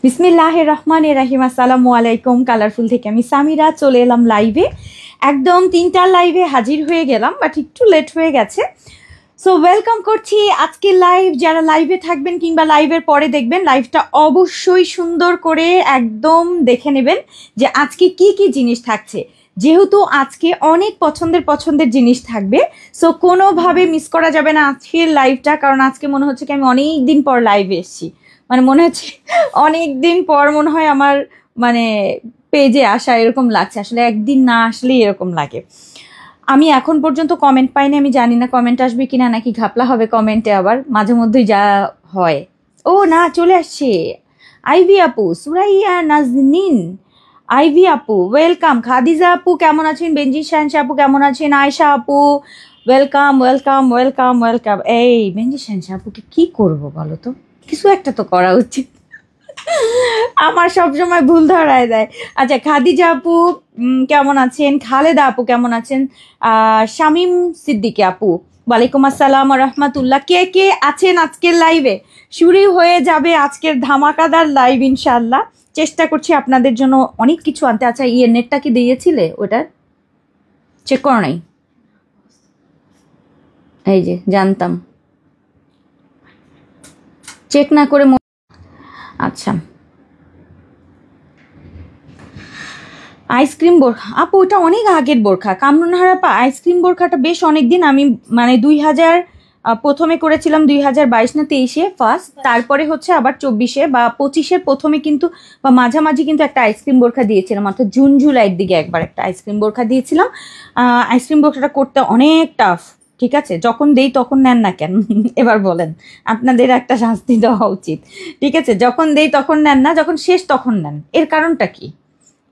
বিসমিল্লাহির রহমানির রহিম। আসসালামু আলাইকুম। কালারফুল থেকে আমি সামিরা চলে এলাম লাইভে। একদম 3টার লাইভে হাজির হয়ে গেলাম, বাট একটু লেট হয়ে গেছে। সো ওয়েলকাম করছি আজকে লাইভ। যারা লাইভে থাকবেন কিংবা লাইভের পরে দেখবেন, লাইভটা অবশ্যই সুন্দর করে একদম দেখে নেবেন যে আজকে কি কি জিনিস থাকছে, যেহেতু আজকে অনেক পছন্দের জিনিস থাকবে। সো কোনোভাবে মিস করা যাবে না আজকের লাইভটা, কারণ আজকে মনে হচ্ছে কি আমি অনেক দিন পর লাইভে এসেছি। মানে মনে হচ্ছে অনেক দিন পর মনে হয় আমার পেজে আসা এরকম লাগছে। আসলে একদিন না আসলেই এরকম লাগে। আমি এখন পর্যন্ত কমেন্ট পাইনি, আমি জানি না কমেন্ট আসবে কিনা, নাকি ঘাপলা হবে কমেন্টে। আবার মাঝে মধ্যেই যা হয়। ও না, চলে আসছে আইভি আপু, সুরাইয়া নাজনীন, আইভি আপু ওয়েলকাম। খাদিজা আপু কেমন আছেন? বেঞ্জি শাহনশা আপু কেমন আছেন? আয়শা আপু ওয়েলকাম ওয়েলকাম ওয়েলকাম ওয়েলকাম। এই বেঞ্জি শাহনশা আপুকে কি করবো বলো তো? কিছু একটা তো করা উচিত। আমার সবসময় ভুল ধরায় দেয়। আচ্ছা, খাদিজা আপু কেমন আছেন? খালেদা আপু কেমন আছেন? শামীম সিদ্দিকী আপু ওয়ালাইকুম আসসালাম রহমতুল্লাহ। কে কে আছেন আজকের লাইভে? শুরু হয়ে যাবে আজকের ধামাকাদার লাইভ ইনশাল্লাহ। চেষ্টা করছি আপনাদের জন্য অনেক কিছু আনতে। আচ্ছা, নেটটা কি দিয়েছিলে? ওটা চেক করো নাই? এই যে জানতাম, চেক না করে। আচ্ছা, আইসক্রিম বোরখা আপু, ওটা অনেক আগের বোরখা। কামরুনহারাপা আইসক্রিম বোরখাটা বেশ অনেক দিন। আমি 2000 প্রথমে করেছিলাম 2022 না 23-এ ফার্স্ট, তারপরে হচ্ছে আবার 24-এ বা 25-এর প্রথমে কিন্তু বা মাঝামাঝি কিন্তু একটা আইসক্রিম বোরখা দিয়েছিলাম, অর্থাৎ জুন জুলাইয়ের দিকে একবার একটা আইসক্রিম বোরখা দিয়েছিলাম। আইসক্রিম বোরখাটা করতে অনেক টাফ। ঠিক আছে, যখন দেই তখন নেন না কেন? এবার বলেন, আপনাদের একটা শাস্তি দেওয়া উচিত। ঠিক আছে, যখন দেই তখন নেন না, যখন শেষ তখন নেন। এর কারণটা কি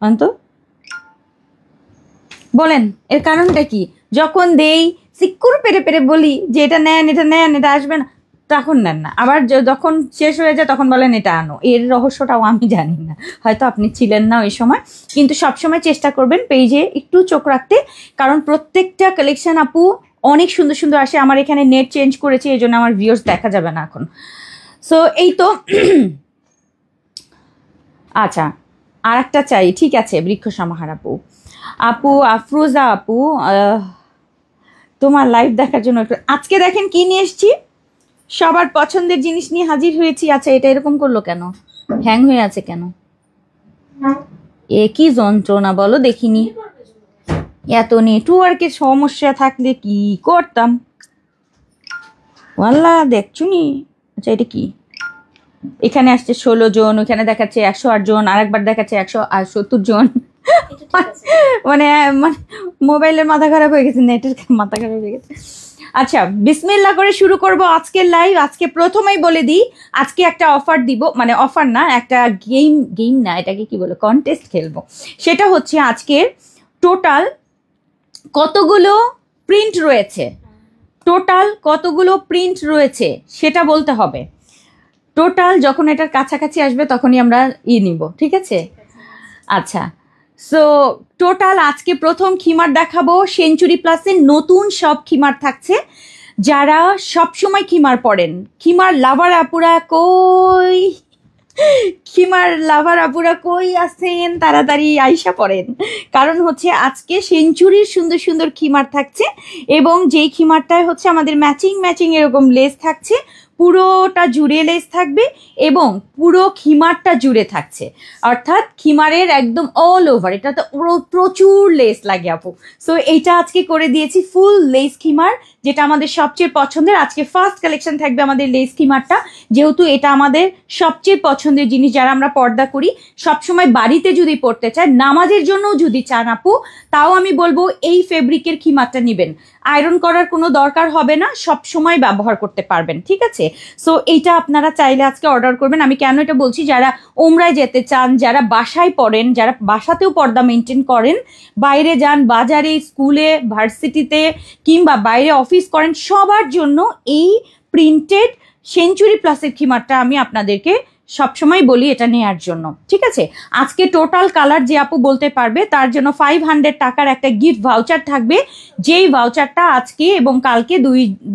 অন্ত বলেন? এর কারণটা কি? যখন দেই সিক্কুর পেরে পেরে বলি যে এটা নেন, এটা নেন, এটা আসবে না, তখন নেন না। আবার যখন শেষ হয়ে যায় তখন বলেন এটা আনো। এর রহস্যটাও আমি জানি না, হয়তো আপনি ছিলেন না ওই সময়। কিন্তু সবসময় চেষ্টা করবেন পেজে একটু চোখ রাখতে, কারণ প্রত্যেকটা কালেকশন আপু অনেক সুন্দর সুন্দর আসে। আমার এখানে নেট চেঞ্জ করেছি, এই জন্য আমার ভিউয়ার্স দেখা যাবে না এখন। সো এই তো। আচ্ছা, আর একটা চাই। ঠিক আছে, বৃক্ষ সমাহার আপু, আপু আফরোজা আপু, তোমার লাইভ দেখার জন্য আজকে দেখেন কি নিয়ে এসছি। সবার পছন্দের জিনিস নিয়ে হাজির হয়েছি। আচ্ছা, এটা এরকম করলো কেন? হ্যাং হয়ে আছে কেন? এ কি যন্ত্রণা বলো দেখিনি। এত নেটওয়ার্কের সমস্যা থাকলে কি করতাম ওয়াল্লা, দেখছো নি? আচ্ছা, এটা কি? এখানে আসছে 16 জন, ওখানে দেখাচ্ছে 108 জন, আরেকবার দেখাচ্ছে 170 জন। মানে মোবাইলের মাথা খারাপ হয়ে গেছে, নেটের মাথা খারাপ হয়ে গেছে। আচ্ছা, বিসমিল্লাহ করে শুরু করব আজকের লাইভ। আজকে প্রথমেই বলে দিই, আজকে একটা অফার দিব, মানে অফার না, একটা গেম না, এটাকে কি বলে, কন্টেস্ট খেলবো। সেটা হচ্ছে আজকের টোটাল কতগুলো প্রিন্ট রয়েছে, টোটাল কতগুলো প্রিন্ট রয়েছে সেটা বলতে হবে। টোটাল যখন এটার কাছাকাছি আসবে তখনই আমরা নিব, ঠিক আছে? আচ্ছা, সো টোটাল আজকে প্রথম খিমার দেখাবো। সেঞ্চুরি প্লাসের নতুন সব খিমার থাকছে। যারা সবসময় খিমার পরেন, খিমার লাভার আপুরা কই, খিমার লাভার আপুরা কই আছেন? তাড়াতাড়ি আইসা পড়েন, কারণ হচ্ছে আজকে সেঞ্চুরির সুন্দর সুন্দর খিমার থাকছে। এবং যেই খিমারটায় হচ্ছে আমাদের ম্যাচিং এরকম লেস থাকছে, পুরোটা জুড়ে লেস থাকবে এবং পুরো খিমারটা জুড়ে থাকছে, অর্থাৎ খিমারের একদম অল ওভার। এটা তো প্রচুর লেস লাগে আপু। সো এইটা আজকে করে দিয়েছি ফুল লেস খিমার, যেটা আমাদের সবচেয়ে পছন্দের। আজকে ফার্স্ট কালেকশন থাকবে আমাদের লেস খিমারটা, যেহেতু এটা আমাদের সবচেয়ে পছন্দের জিনিস। যারা আমরা পর্দা করি সবসময়, বাড়িতে যদি পড়তে চায়, নামাজের জন্য যদি চান আপু, তাও আমি বলবো এই ফেব্রিকের খিমারটা নেবেন। আয়রন করার কোনো দরকার হবে না, সব সময় ব্যবহার করতে পারবেন, ঠিক আছে? সো এইটা আপনারা চাইলে আজকে অর্ডার করবেন। আমি কেন এটা বলছি, যারা ওমরায় যেতে চান, যারা বাসায় পড়েন, যারা বাসাতেও পর্দা মেনটেন করেন, বাইরে যান, বাজারে, স্কুলে, ভার্সিটিতে কিংবা বাইরে অফিস করেন, সবার জন্য এই প্রিন্টেড সেঞ্চুরি প্লাসের খিমারটা আমি আপনাদেরকে সবসময় বলি এটা নেয়ার জন্য, ঠিক আছে। আজকে টোটাল কালার যে আপু বলতে পারবে তার জন্য 500 টাকার একটা গিফট ভাউচার থাকবে, যেই ভাউচারটা আজকে এবং কালকে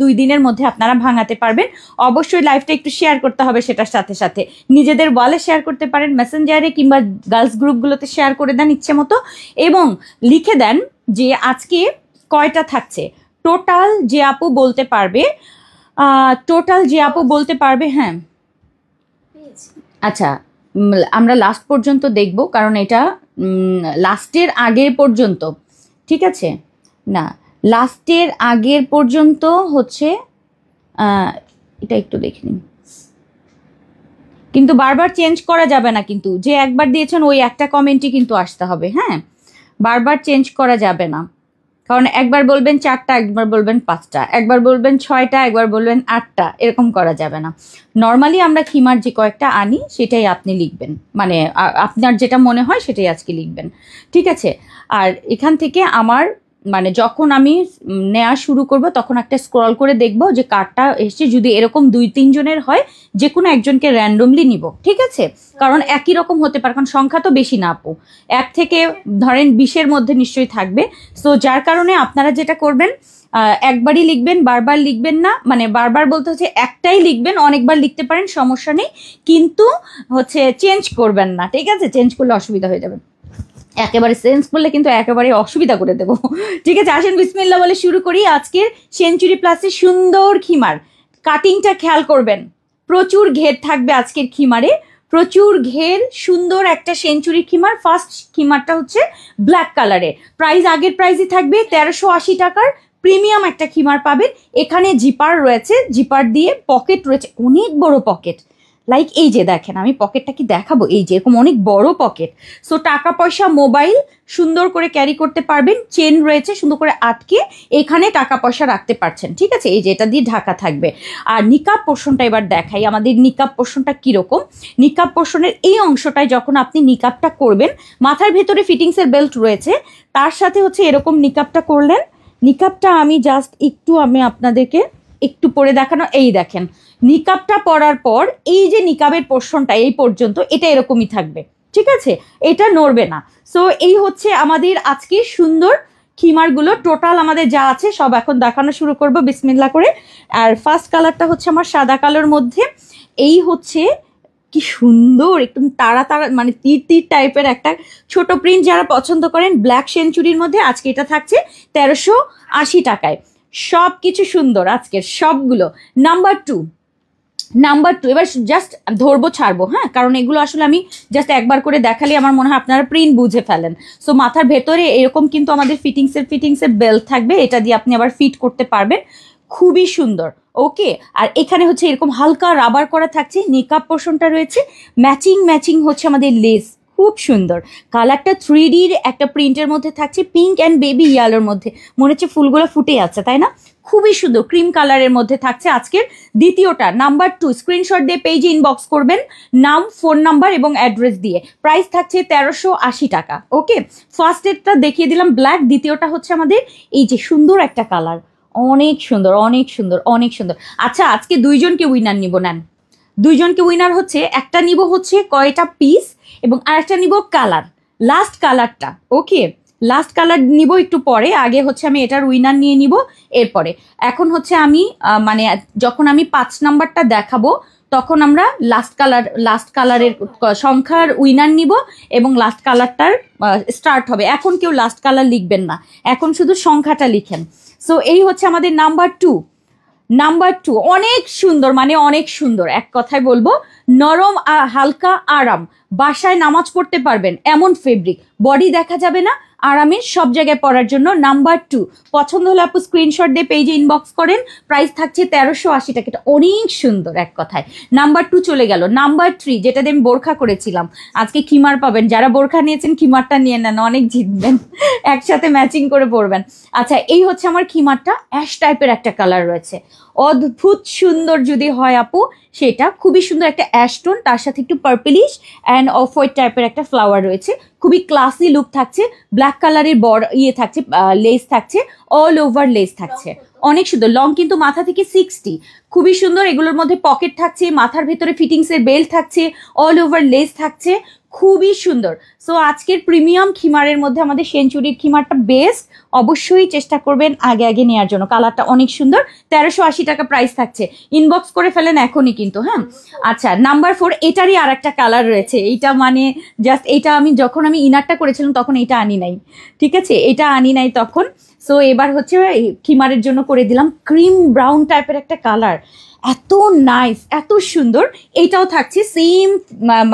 দুই দিনের মধ্যে আপনারা ভাঙাতে পারবেন। অবশ্যই লাইভটা একটু শেয়ার করতে হবে, সেটার সাথে সাথে নিজেদের ওয়ালে শেয়ার করতে পারেন, মেসেঞ্জারে কিংবা গার্লস গ্রুপগুলোতে শেয়ার করে দেন ইচ্ছে মতো, এবং লিখে দেন যে আজকে কয়টা থাকছে। টোটাল যে আপু বলতে পারবে, হ্যাঁ আচ্ছা, আমরা লাস্ট পর্যন্ত দেখব, কারণ এটা লাস্টের আগের পর্যন্ত, ঠিক আছে না, লাস্টের আগের পর্যন্ত হচ্ছে, এটা একটু দেখে নিন, কিন্তু বারবার চেঞ্জ করা যাবে না, কিন্তু যে একবার দিয়েছেন ওই একটা কমেন্টই কিন্তু আসতে হবে, হ্যাঁ, বারবার চেঞ্জ করা যাবে না, কারণ একবার বলবেন 4টা, একবার বলবেন 5টা, একবার বলবেন 6টা, একবার বলবেন 8টা, এরকম করা যাবে না। নর্মালি আমরা খিমার যে কয়েকটা আনি সেটাই আপনি লিখবেন, মানে আপনার যেটা মনে হয় সেটাই আজকে লিখবেন, ঠিক আছে। আর এখান থেকে আমার মানে যখন আমি নেওয়া শুরু করব তখন একটা স্ক্রল করে দেখব যে কার্ডটা এসছে, যদি এরকম 2-3 জনের হয় যে কোনো একজনকে র্যান্ডমলি নিব, ঠিক আছে, কারণ একই রকম হতে পারে, কারণ সংখ্যা তো বেশি না আপু, 1 থেকে ধরেন 20-এর মধ্যে নিশ্চয়ই থাকবে। সো যার কারণে আপনারা যেটা করবেন, একবারই লিখবেন, বারবার লিখবেন না, মানে বারবার বলতে হচ্ছে একটাই লিখবেন, অনেকবার লিখতে পারেন সমস্যা নেই, কিন্তু হচ্ছে চেঞ্জ করবেন না, ঠিক আছে, চেঞ্জ করলে অসুবিধা হয়ে যাবে, একেবারে চেঞ্জ করলে কিন্তু একেবারে অসুবিধা করে দেবো, ঠিক আছে। আসেন বিসমিল্লাহ বলে শুরু করি আজকের সেঞ্চুরি প্লাসের সুন্দর খিমার। কাটিংটা খেয়াল করবেন, প্রচুর ঘের থাকবে আজকের খিমারে, প্রচুর ঘের, সুন্দর একটা সেঞ্চুরি খিমার। ফার্স্ট খিমারটা হচ্ছে ব্ল্যাক কালারের, প্রাইস আগের প্রাইসই থাকবে 1380 টাকার, প্রিমিয়াম একটা খিমার পাবেন। এখানে জিপার রয়েছে, জিপার দিয়ে পকেট রয়েছে, অনেক বড় পকেট, লাইক এই যে দেখেন, আমি পকেটটা কি দেখাবো, এই যে এরকম অনেক বড় পকেট। সো টাকা পয়সা, মোবাইল সুন্দর করে ক্যারি করতে পারবেন, চেন রয়েছে সুন্দর করে আটকে, এখানে টাকা পয়সা রাখতে পারছেন, ঠিক আছে, এই যে এটা দিয়ে ঢাকা থাকবে। আর নিকাব পোর্শনটা এবার দেখাই, আমাদের নিকাব পোর্শনটা কিরকম। নিকাব পোর্শনের এই অংশটায় যখন আপনি নিকাবটা করবেন, মাথার ভেতরে ফিটিংসের বেল্ট রয়েছে, তার সাথে হচ্ছে এরকম নিকাবটা করলেন। নিকাবটা আমি জাস্ট আমি আপনাদেরকে একটু পরে দেখানো, এই দেখেন নিকাবটা পরার পর এই যে নিকাবের পোর্শনটা এই পর্যন্ত এটা এরকমই থাকবে, ঠিক আছে, এটা নড়বে না। সো এই হচ্ছে আমাদের আজকে সুন্দর খিমারগুলো, টোটাল আমাদের যা আছে সব এখন দেখানো শুরু করব বিসমিল্লাহ করে। আর ফার্স্ট কালারটা হচ্ছে আমার সাদা কালোর মধ্যে, এই হচ্ছে কি সুন্দর একদম তারা তারা মানে তীর তীর টাইপের একটা ছোট প্রিন্ট, যারা পছন্দ করেন ব্ল্যাক সেঞ্চুরির মধ্যে, আজকে এটা থাকছে 1380 টাকায়। সব কিছু সুন্দর আজকের সবগুলো। নাম্বার টু, এবার জাস্ট ধরবো ছাড়বো, হ্যাঁ, কারণ এগুলো আসলে আমি জাস্ট একবার করে দেখালে আমার মনে হয় আপনারা প্রিন্ট বুঝে ফেলেন। সো মাথার ভেতরে এরকম কিন্তু আমাদের ফিটিংসের বেল্ট থাকবে, এটা দিয়ে আপনি আবার ফিট করতে পারবেন, খুবই সুন্দর, ওকে। আর এখানে হচ্ছে এরকম হালকা রাবার করা থাকছে, নিকাব পোর্শনটা রয়েছে, ম্যাচিং হচ্ছে আমাদের লেস, খুব সুন্দর কালারটা, 3Dর একটা প্রিন্টের মধ্যে থাকছে, পিঙ্ক অ্যান্ড বেবি ইয়েলোর মধ্যে, মনে হচ্ছে ফুলগুলো ফুটে আছে, তাই না, খুবই সুন্দর ক্রিম কালারের মধ্যে থাকছে আজকের দ্বিতীয়টা। নাম্বার 2, স্ক্রিনশট দিয়ে পেজে ইনবক্স করবেন, নাম, ফোন নাম্বার এবং অ্যাড্রেস দিয়ে। প্রাইস থাকছে 1380 টাকা, ওকে। ফার্স্ট এডটা দেখিয়ে দিলাম ব্ল্যাক, দ্বিতীয়টা হচ্ছে আমাদের এই যে সুন্দর একটা কালার, অনেক সুন্দর। আচ্ছা, আজকে দুইজনকে উইনার নিব, নেন দুইজনকে উইনার হচ্ছে, একটা নিব হচ্ছে কয়টা পিস এবং আরেকটা নিব কালার, লাস্ট কালারটা, ওকে, লাস্ট কালার নিব একটু পরে, আগে হচ্ছে আমি এটার উইনার নিয়ে নিব এরপরে। এখন হচ্ছে আমি মানে যখন আমি 5 নাম্বারটা দেখাবো তখন আমরা লাস্ট কালারের সংখ্যার উইনার নিব এবং লাস্ট কালারটার স্টার্ট হবে। এখন কেউ লাস্ট কালার লিখবেন না, এখন শুধু সংখ্যাটা লিখেন। সো এই হচ্ছে আমাদের নাম্বার টু, অনেক সুন্দর, মানে অনেক সুন্দর, এক কথায় বলবো নরম হালকা আরাম, বাসায় নামাজ পড়তে পারবেন এমন ফেব্রিক, বডি দেখা যাবে না, আরামে সব জায়গায় পরার জন্য। নাম্বার 2 পছন্দ হলে আপু স্ক্রিনশট দিয়ে পেজে ইনবক্স করেন, প্রাইস থাকছে 1380 টাকা, এটা অনেক সুন্দর, এক কথায়। নাম্বার 2 চলে গেল। নাম্বার 3, যেটা দিয়ে আমি বোরখা করেছিলাম, আজকে খিমার পাবেন, যারা বোরখা নিয়েছেন খিমারটা নিয়ে নেন, অনেক জিতবেন, একসাথে ম্যাচিং করে পরবেন। আচ্ছা, এই হচ্ছে আমার খিমারটা, অ্যাশ টাইপের একটা কালার রয়েছে, অদ্ভুত সুন্দর যদি হয় আপু, সেটা খুবই সুন্দর একটা অ্যাশ টোন, তার সাথে একটু পার্পলিশ অ্যান্ড অফ হোয়াইট টাইপের একটা ফ্লাওয়ার রয়েছে, খুবই ক্লাসি লুক থাকছে। ব্ল্যাক কালারের থাকছে, লেস থাকছে, অল ওভার লেস থাকছে, অনেক সুন্দর লং, কিন্তু মাথা থেকে 60, খুবই সুন্দর। এগুলোর মধ্যে পকেট থাকছে, মাথার ভেতরে ফিটিংস এর বেল্ট থাকছে, অল ওভার লেস থাকছে, খুবই সুন্দর। সো আজকের প্রিমিয়াম খিমারের মধ্যে আমাদের সেঞ্চুরির খিমারটা বেস্ট, অবশ্যই চেষ্টা করবেন আগে আগে নেওয়ার জন্য। কালারটা অনেক সুন্দর, 1380 টাকা প্রাইস থাকছে। ইনবক্স করে ফেলেন এখনই কিন্তু, হ্যাঁ। আচ্ছা, নাম্বার 4, এটারই আর একটা কালার রয়েছে। এইটা মানে জাস্ট, এটা আমি যখন আমি ইনারটা করেছিলাম তখন এটা আনি নাই, ঠিক আছে, এটা আনি নাই তখন। সো এবার হচ্ছে খিমারের জন্য করে দিলাম ক্রিম ব্রাউন টাইপের একটা কালার, এত নাইস, এত সুন্দর। এটাও থাকছে সেম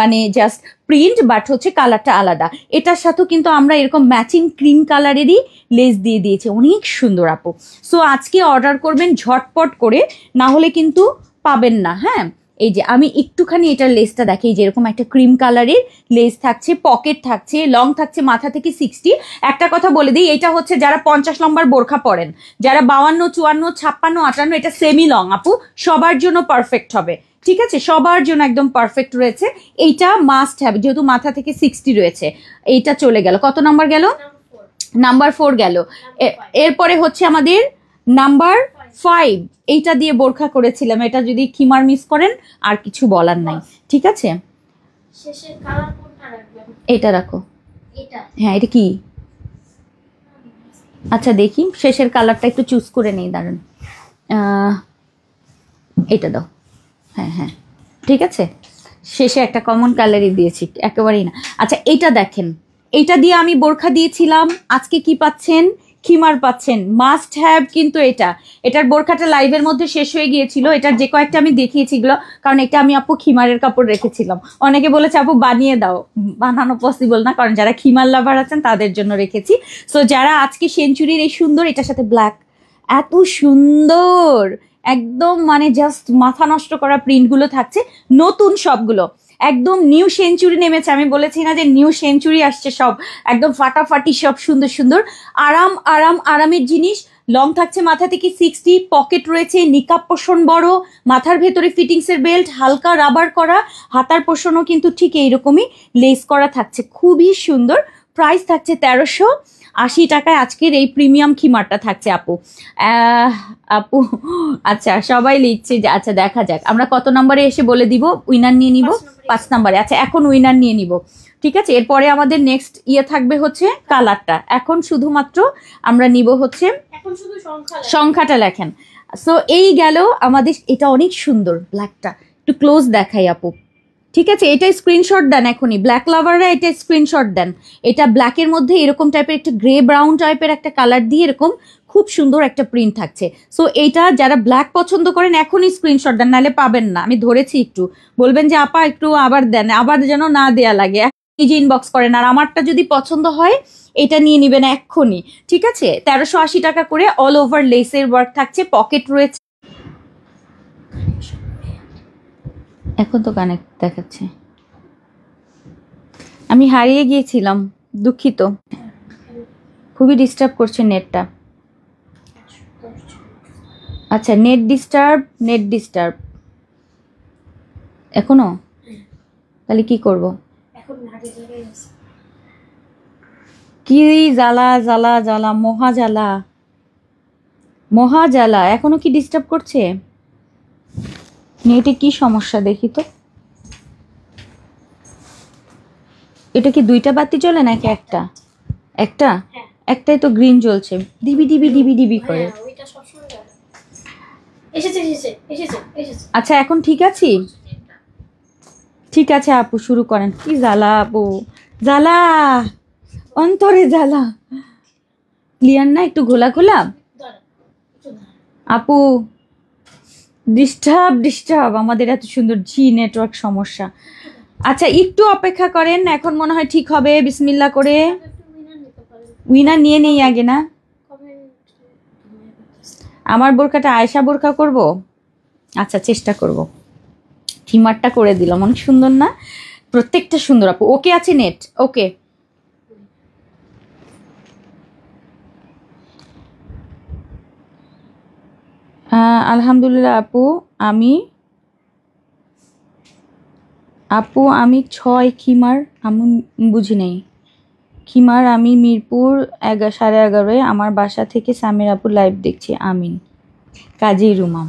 মানে জাস্ট প্রিন্ট, বাট হচ্ছে কালারটা আলাদা। এটার সাথেও কিন্তু আমরা এরকম ম্যাচিং ক্রিম কালারেরই লেস দিয়ে দিয়েছি, অনেক সুন্দর আপু। সো আজকে অর্ডার করবেন ঝটপট করে, না হলে কিন্তু পাবেন না, হ্যাঁ। এই যে আমি একটুখানি এটার লেসটা দেখি, যেরকম একটা ক্রিম কালারের লেস থাকছে, পকেট থাকছে, লং থাকছে মাথা থেকে 60। একটা কথা বলে দিই, এটা হচ্ছে যারা 50 নম্বর বোরখা পরেন, যারা 52, 54, 56, 58, এটা সেমি লং আপু, সবার জন্য পারফেক্ট হবে, ঠিক আছে, সবার জন্য একদম পারফেক্ট রয়েছে। এইটা মাস্ট হ্যাভ, যেহেতু মাথা থেকে 60 রয়েছে। এইটা চলে গেল, কত নাম্বার গেল? নাম্বার 4 গেল। এরপরে হচ্ছে আমাদের নাম্বার 5, এইটা দিয়ে বোরখা করেছিলাম। এটা যদি খিমার মিস করেন আর কিছু বলার নাই, ঠিক আছে। এটা রাখো, হ্যাঁ। এটা কি? আচ্ছা দেখি, শেষের কালারটা একটু চুজ করে নেই, দাঁড়ান। এটা দাও, হ্যাঁ হ্যাঁ, ঠিক আছে। শেষে একটা কমন কালারই দিয়েছি, একেবারেই না। আচ্ছা, এটা দেখেন, এইটা দিয়ে আমি বোরখা দিয়েছিলাম, আজকে কি পাচ্ছেন? খিমার পাচ্ছেন, মাস্ট হ্যাভ। কিন্তু এটার বোরখাটা লাইভের মধ্যে শেষ হয়ে গিয়েছিল, এটার যে কয়েকটা আমি দেখিয়েছি এগুলো, কারণ এটা আমি আপু খিমারের কাপড় রেখেছিলাম। অনেকে বলেছে আপু বানিয়ে দাও, বানানো পসিবল না, কারণ যারা খিমার লাভার আছেন তাদের জন্য রেখেছি। সো যারা আজকে সেঞ্চুরির এই সুন্দর, এটার সাথে ব্ল্যাক, এত সুন্দর, একদম মানে জাস্ট মাথা নষ্ট করা প্রিন্টগুলো থাকছে, নতুন সবগুলো, একদম নিউ সেঞ্চুরি নেমেছে। আমি বলেছি না যে নিউ সেঞ্চুরি আসছে, সব একদম ফাটাফাটি, সব সুন্দর সুন্দর, আরামের জিনিস। লং থাকছে মাথা থেকে 60, পকেট রয়েছে, নিকাব পোষণ বড়, মাথার ভেতরে ফিটিংস এর বেল্ট, হালকা রাবার করা, হাতার পোষণও কিন্তু ঠিক এইরকমই লেস করা থাকছে, খুবই সুন্দর। প্রাইস থাকছে 1380 টাকায় আজকের এই প্রিমিয়াম খিমারটা থাকছে আপু। আপু আচ্ছা, সবাই লিখছে যে, আচ্ছা দেখা যাক আমরা কত নম্বরে এসে বলে দিব, উইনার নিয়ে নিব 5 নম্বরে। আচ্ছা, এখন উইনার নিয়ে নিব, ঠিক আছে। এরপরে আমাদের নেক্সট থাকবে হচ্ছে কালারটা। এখন শুধুমাত্র আমরা নিব হচ্ছে, সংখ্যাটা লেখেন। সো এই গেল আমাদের, এটা অনেক সুন্দর, ব্ল্যাকটা একটু ক্লোজ দেখাই আপু, ঠিক আছে। এটা স্ক্রিনশট দেন এখনই, ব্ল্যাক লাভাররা এটা স্ক্রিনশট দেন। এটা ব্ল্যাকের মধ্যে এরকম টাইপের একটা গ্রে ব্রাউন টাইপের একটা কালার দিয়ে এরকম খুব সুন্দর একটা প্রিন্ট থাকছে। সো এইটা যারা ব্ল্যাক পছন্দ করেন এখনই স্ক্রিনশট দেন, নাহলে পাবেন না। আমি ধরেছি, একটু বলবেন যে আপা একটু আবার দেন, আবার যেন না দেয়া লাগে, নিজে ইনবক্স করেন। আর আমারটা যদি পছন্দ হয় এটা নিয়ে নিবেন এক্ষুনি, ঠিক আছে। 1380 টাকা করে, অল ওভার লেসের ওয়ার্ক থাকছে, পকেট রয়েছে। এখন তো কানেক্ট দেখাচ্ছে, আমি হারিয়ে গিয়েছিলাম, দুঃখিত, খুবই ডিস্টার্ব করছে নেটটা। আচ্ছা, নেট ডিস্টার্ব এখনো, তাহলে কি করব? কি জ্বালা জ্বালা জ্বালা, মহা জ্বালা, এখনো কি ডিস্টার্ব করছে? নেটে কি সমস্যা দেখি তো। এটা কি দুইটা বাতি জ্বলে নাকি একটা? একটাই তো গ্রিন জ্বলছে, ডিবি ডিবি ডিবি ডিবি করে। আচ্ছা, এখন ঠিক আছে, ঠিক আছে আপু, শুরু করেন। কি জ্বালা আপু, জ্বালা, অন্তরে জ্বালা। ক্লিয়ার না, একটু ঘোলা ঘোলা আপু, ডিস্টার্ব আমাদের এত সুন্দর নেটওয়ার্ক সমস্যা। আচ্ছা, একটু অপেক্ষা করেন, এখন মনে হয় ঠিক হবে। বিসমিল্লাহ করে উইনার নিয়ে নেই আগে না। আমার বোরকাটা আয়েশা বোরকা করব, আচ্ছা চেষ্টা করব। খিমারটা করে দিলাম, অনেক সুন্দর না? প্রত্যেকটা সুন্দর আপু। ওকে আছে নেট? ওকে, আলহামদুলিল্লাহ আপু। আমি 6 খিমার, আমি বুঝি নাই খিমার। আমি মিরপুর 11:30 আমার বাসা থেকে সামির আপু লাইভ দেখছি। আমিন। কাজী রুমা,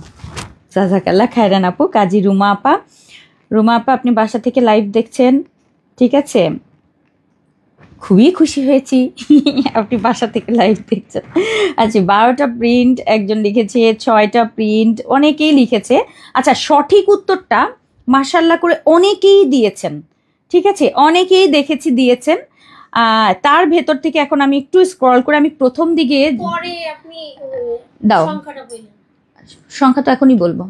জাজাকাল্লাহ খায়রান আপু। কাজী রুমা আপা, রুমা আপা আপনি বাসা থেকে লাইভ দেখছেন, ঠিক আছে, খুবই খুশি হয়েছি আপনি বাসা থেকে লাইভ দেখছেন। আচ্ছা 12টা প্রিন্ট একজন লিখেছে, 6টা প্রিন্ট অনেকেই লিখেছে। আচ্ছা সঠিক উত্তরটা মাশাআল্লাহ করে অনেকেই দিয়েছেন, ঠিক আছে, অনেকেই দেখেছি দিয়েছেন। তার ভেতর থেকে এখন আমি একটু স্ক্রল করে আমি প্রথম দিকে পরে আপনি দাও সংখ্যাটা বলুন। সংখ্যা তো এখনই বলবো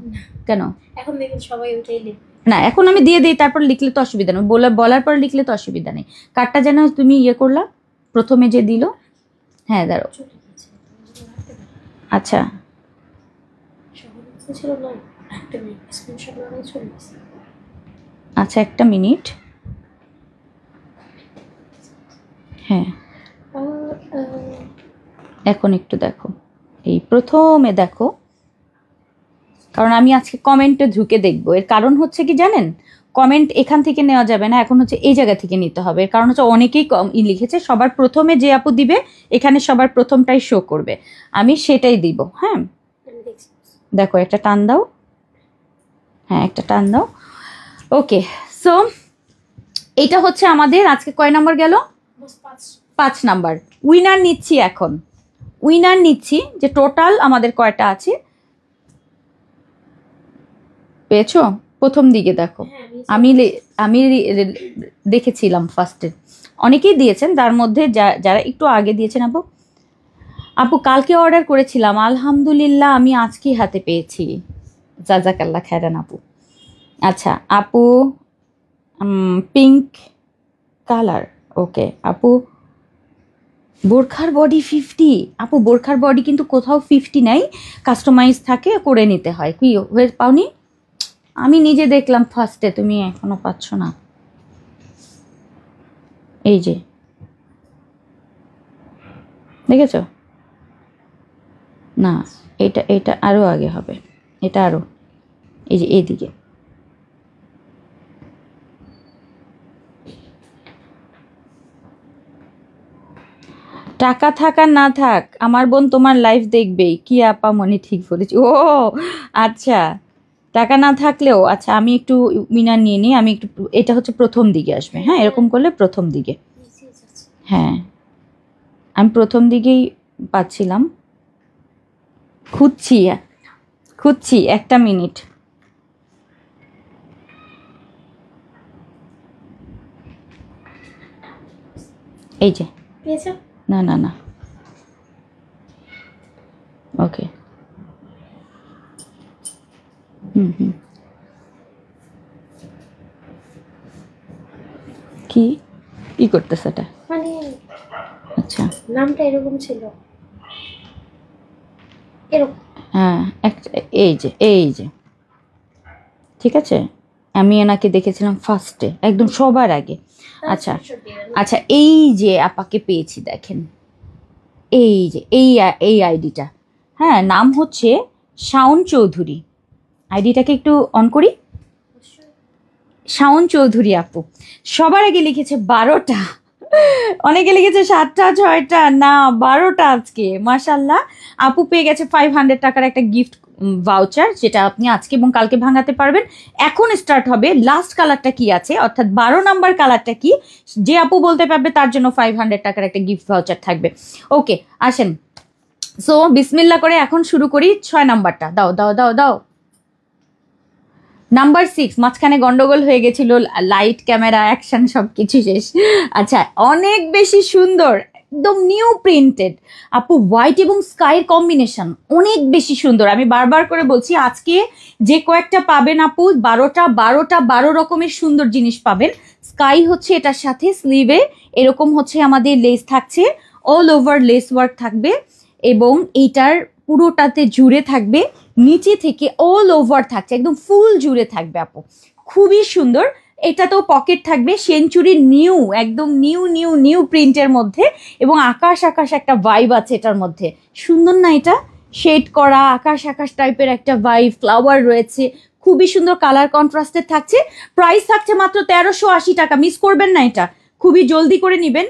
কেন, এখন দেখুন সবাই ওটাই লিখবে। না এখন আমি দিয়ে দিই, তারপর লিখলে তো অসুবিধা নেই, বলার পর লিখলে তো অসুবিধা নেই। কার্ডটা যেন তুমি ইয়ে করলা প্রথমে যে দিল, হ্যাঁ দাঁড়ো, আচ্ছা আচ্ছা একটা মিনিট, হ্যাঁ এখন একটু দেখো, এই প্রথমে দেখো, কারণ আমি আজকে কমেন্টে ঢুকে দেখবো। এর কারণ হচ্ছে কি জানেন, কমেন্ট এখান থেকে নেওয়া যাবে না, এখন হচ্ছে এই জায়গা থেকে নিতে হবে। এর কারণ হচ্ছে অনেকেই লিখেছে, সবার প্রথমে যে আপু দিবে এখানে সবার প্রথমটাই শো করবে, আমি সেটাই দিব। হ্যাঁ দেখো একটা টান দাও, হ্যাঁ একটা টান দাও। ওকে সো এটা হচ্ছে আমাদের আজকে কয় নাম্বার গেল, 5 নাম্বার। উইনার নিচ্ছি এখন, উইনার নিচ্ছি যে টোটাল আমাদের কয়টা আছে পেয়েছো। প্রথম দিকে দেখো, আমি দেখেছিলাম ফার্স্টে, অনেকেই দিয়েছেন, তার মধ্যে যারা একটু আগে দিয়েছেন। আপু কালকে অর্ডার করেছিলাম, আলহামদুলিল্লাহ আমি আজকেই হাতে পেয়েছি, জাজাকাল্লাহ খায়রান আপু। আচ্ছা আপু পিঙ্ক কালার, ওকে আপু বোরখার বডি 50, আপু বোরখার বডি কিন্তু কোথাও 50 নাই, কাস্টমাইজ থাকে, করে নিতে হয়। কি হয়ে পাওনি, আমি নিজে দেখলাম ফার্স্টে, তুমি এখনো পাচ্ছ না। এই যে দেখেছো না, এটা এটা আরো আগে হবে, এটা আরো এই যে এইদিকে, টাকা থাক আর না থাক আমার বোন তোমার লাইভ দেখবেই। কি আপা মনে ঠিক বলেছি, ও আচ্ছা টাকা না থাকলেও, আচ্ছা আমি একটু উইনার নিয়ে নিই, আমি একটু, এটা হচ্ছে প্রথম দিকে আসবে, হ্যাঁ এরকম করলে প্রথম দিকে, হ্যাঁ আমি প্রথম দিকেই পাচ্ছিলাম, খুঁজছি একটা মিনিট। এই যে না না না, ওকে কি করতেছে এটা, মানে আচ্ছা নামটা এরকম ছিল, এরকম, হ্যাঁ এই যে ঠিক আছে, আমি এনাকে দেখেছিলাম ফার্স্টে একদম সবার আগে। আচ্ছা আচ্ছা এই যে আপাকে পেয়েছি দেখেন, এই যে এই আইডিটা, হ্যাঁ নাম হচ্ছে শাওন চৌধুরী, আইডিটাকে একটু অন করি, শাওন চৌধুরী আপু সবার আগে লিখেছে 12টা, অনেকে লিখেছে 7টা 6টা, না 12টা আজকে। মাশাল্লাহ আপু পেয়ে গেছে 500 টাকার একটা গিফট ভাউচার, যেটা আপনি আজকে এবং কালকে ভাঙাতে পারবেন। এখন স্টার্ট হবে লাস্ট কালারটা কি আছে, অর্থাৎ 12 নাম্বার কালারটা কি, যে আপু বলতে পারবে তার জন্য 500 টাকার একটা গিফট ভাউচার থাকবে। ওকে আসেন, সো বিসমিল্লাহ করে এখন শুরু করি। 6 নাম্বারটা দাও দাও দাও দাও, নাম্বার 6, মাঝখানে গন্ডগোল হয়ে গেছিল, লাইট ক্যামেরা অ্যাকশন সব কিছু শেষ। আচ্ছা অনেক বেশি সুন্দর, একদম নিউ প্রিন্টেড আপু, হোয়াইট এবং স্কাইয়ের কম্বিনেশন অনেক বেশি সুন্দর। আমি বারবার করে বলছি আজকে যে কয়েকটা পাবেন আপু, 12 রকমের সুন্দর জিনিস পাবেন। স্কাই হচ্ছে এটার সাথে স্লিভে এরকম হচ্ছে আমাদের লেস থাকছে, অল ওভার লেস ওয়ার্ক থাকবে, এবং এইটার পুরোটাতে জুড়ে থাকবে, নিচে থেকে অল ওভার থাকছে, একদম ফুল জুড়ে থাকবে আপু, খুবই সুন্দর। এটাতেও পকেট থাকবে, সেঞ্চুরি নিউ, একদম নিউ প্রিন্টের মধ্যে, এবং আকাশ একটা ভাইব আছে এটার মধ্যে, সুন্দর না এটা, শেড করা আকাশ টাইপের একটা ভাইব, ফ্লাওয়ার রয়েছে, খুবই সুন্দর কালার কন্ট্রাস্টেড থাকছে। প্রাইস থাকছে মাত্র 1380 টাকা, মিস করবেন না, এটা খুবই জলদি করে নেবেন।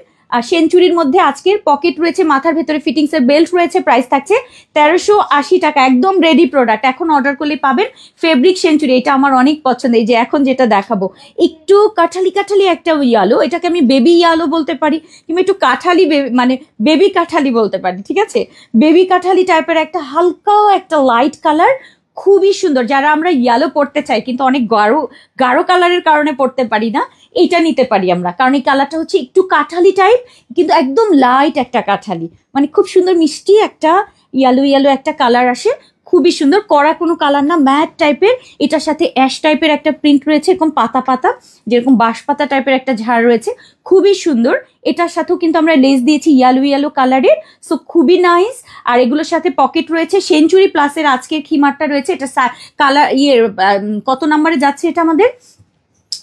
সেঞ্চুরির মধ্যে আজকের পকেট রয়েছে, মাথার ভেতরে ফিটিংসের বেল্ট রয়েছে, প্রাইস থাকছে 1380 টাকা, একদম রেডি প্রোডাক্ট। এখন অর্ডার করলে পাবেন ফেব্রিক সেঞ্চুরি, এটা আমার অনেক পছন্দ। এই যে এখন যেটা দেখাবো একটু কাঠালি কাঠালি একটা ইয়ালো, এটাকে আমি বেবি ইয়ালো বলতে পারি, কিংবা একটু কাঠালি মানে বেবি কাঠালি বলতে পারি, ঠিক আছে? বেবি কাঠালি টাইপের একটা হালকা একটা লাইট কালার, খুবই সুন্দর। যারা আমরা ইয়েলো পড়তে চাই কিন্তু অনেক গাঢ় গাঢ় কালারের কারণে পড়তে পারি না, এইটা নিতে পারি আমরা, কারণ এই কালারটা হচ্ছে একটু কাঠালি টাইপ, কিন্তু একদম লাইট একটা কাঠালি, মানে খুব সুন্দর মিষ্টি একটা ইয়েলো ইয়েলো একটা কালার আসে, খুবই সুন্দর। কড়া কোনো কালার না, ম্যাট টাইপের। এটার সাথে অ্যাশ টাইপের একটা প্রিন্ট রয়েছে, এরকম পাতা পাতা, যেরকম বাঁশপাতা টাইপের একটা ঝাড় রয়েছে, খুবই সুন্দর। এটার সাথেও কিন্তু আমরা লেস দিয়েছি ইয়েলো ইয়েলো কালারের, সো খুবই নাইস। আর এগুলোর সাথে পকেট রয়েছে। সেঞ্চুরি প্লাসের আজকের খিমারটা রয়েছে, এটা কালার কত নাম্বারে যাচ্ছে এটা আমাদের?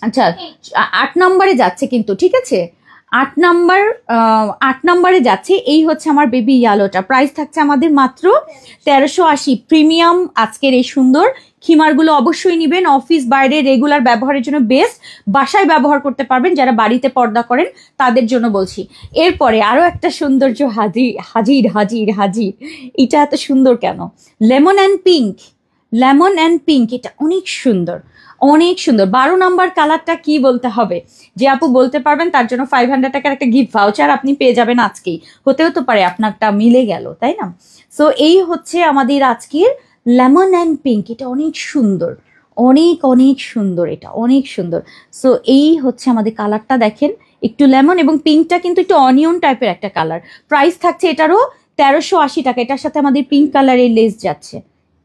আচ্ছা 8 নম্বরে যাচ্ছে কিন্তু, ঠিক আছে? 8 নম্বরে যাচ্ছে। এই হচ্ছে আমার বেবি ইয়ালোটা, প্রাইস থাকছে আমাদের মাত্র 1380। প্রিমিয়াম আজকের এই সুন্দর খিমারগুলো অবশ্যই নেবেন, অফিস বাইরে রেগুলার ব্যবহারের জন্য বেস্ট, বাসায় ব্যবহার করতে পারবেন যারা বাড়িতে পর্দা করেন তাদের জন্য বলছি। এরপরে আরো একটা সৌন্দর্য হাজির হাজির হাজির হাজির, এটা এত সুন্দর কেন? Lemon and pink, lemon and pink, এটা অনেক সুন্দর, অনেক সুন্দর। 12 নাম্বার কালারটা কি বলতে হবে, যে আপু বলতে পারবেন তার জন্য 500 টাকার একটা গিফট ভাউচার আপনি পেয়ে যাবেন আজকেই, হতেও তো পারে আপনারটা মিলে গেল, তাই না? সো এই হচ্ছে আমাদের আজকের লেমন অ্যান্ড পিঙ্ক, এটা অনেক সুন্দর, অনেক অনেক সুন্দর, এটা অনেক সুন্দর। সো এই হচ্ছে আমাদের কালারটা, দেখেন একটু লেমন এবং পিঙ্কটা কিন্তু একটু অনিয়ন টাইপের একটা কালার। প্রাইস থাকছে এটারও 1380 টাকা। এটার সাথে আমাদের পিঙ্ক কালারের লেস যাচ্ছে,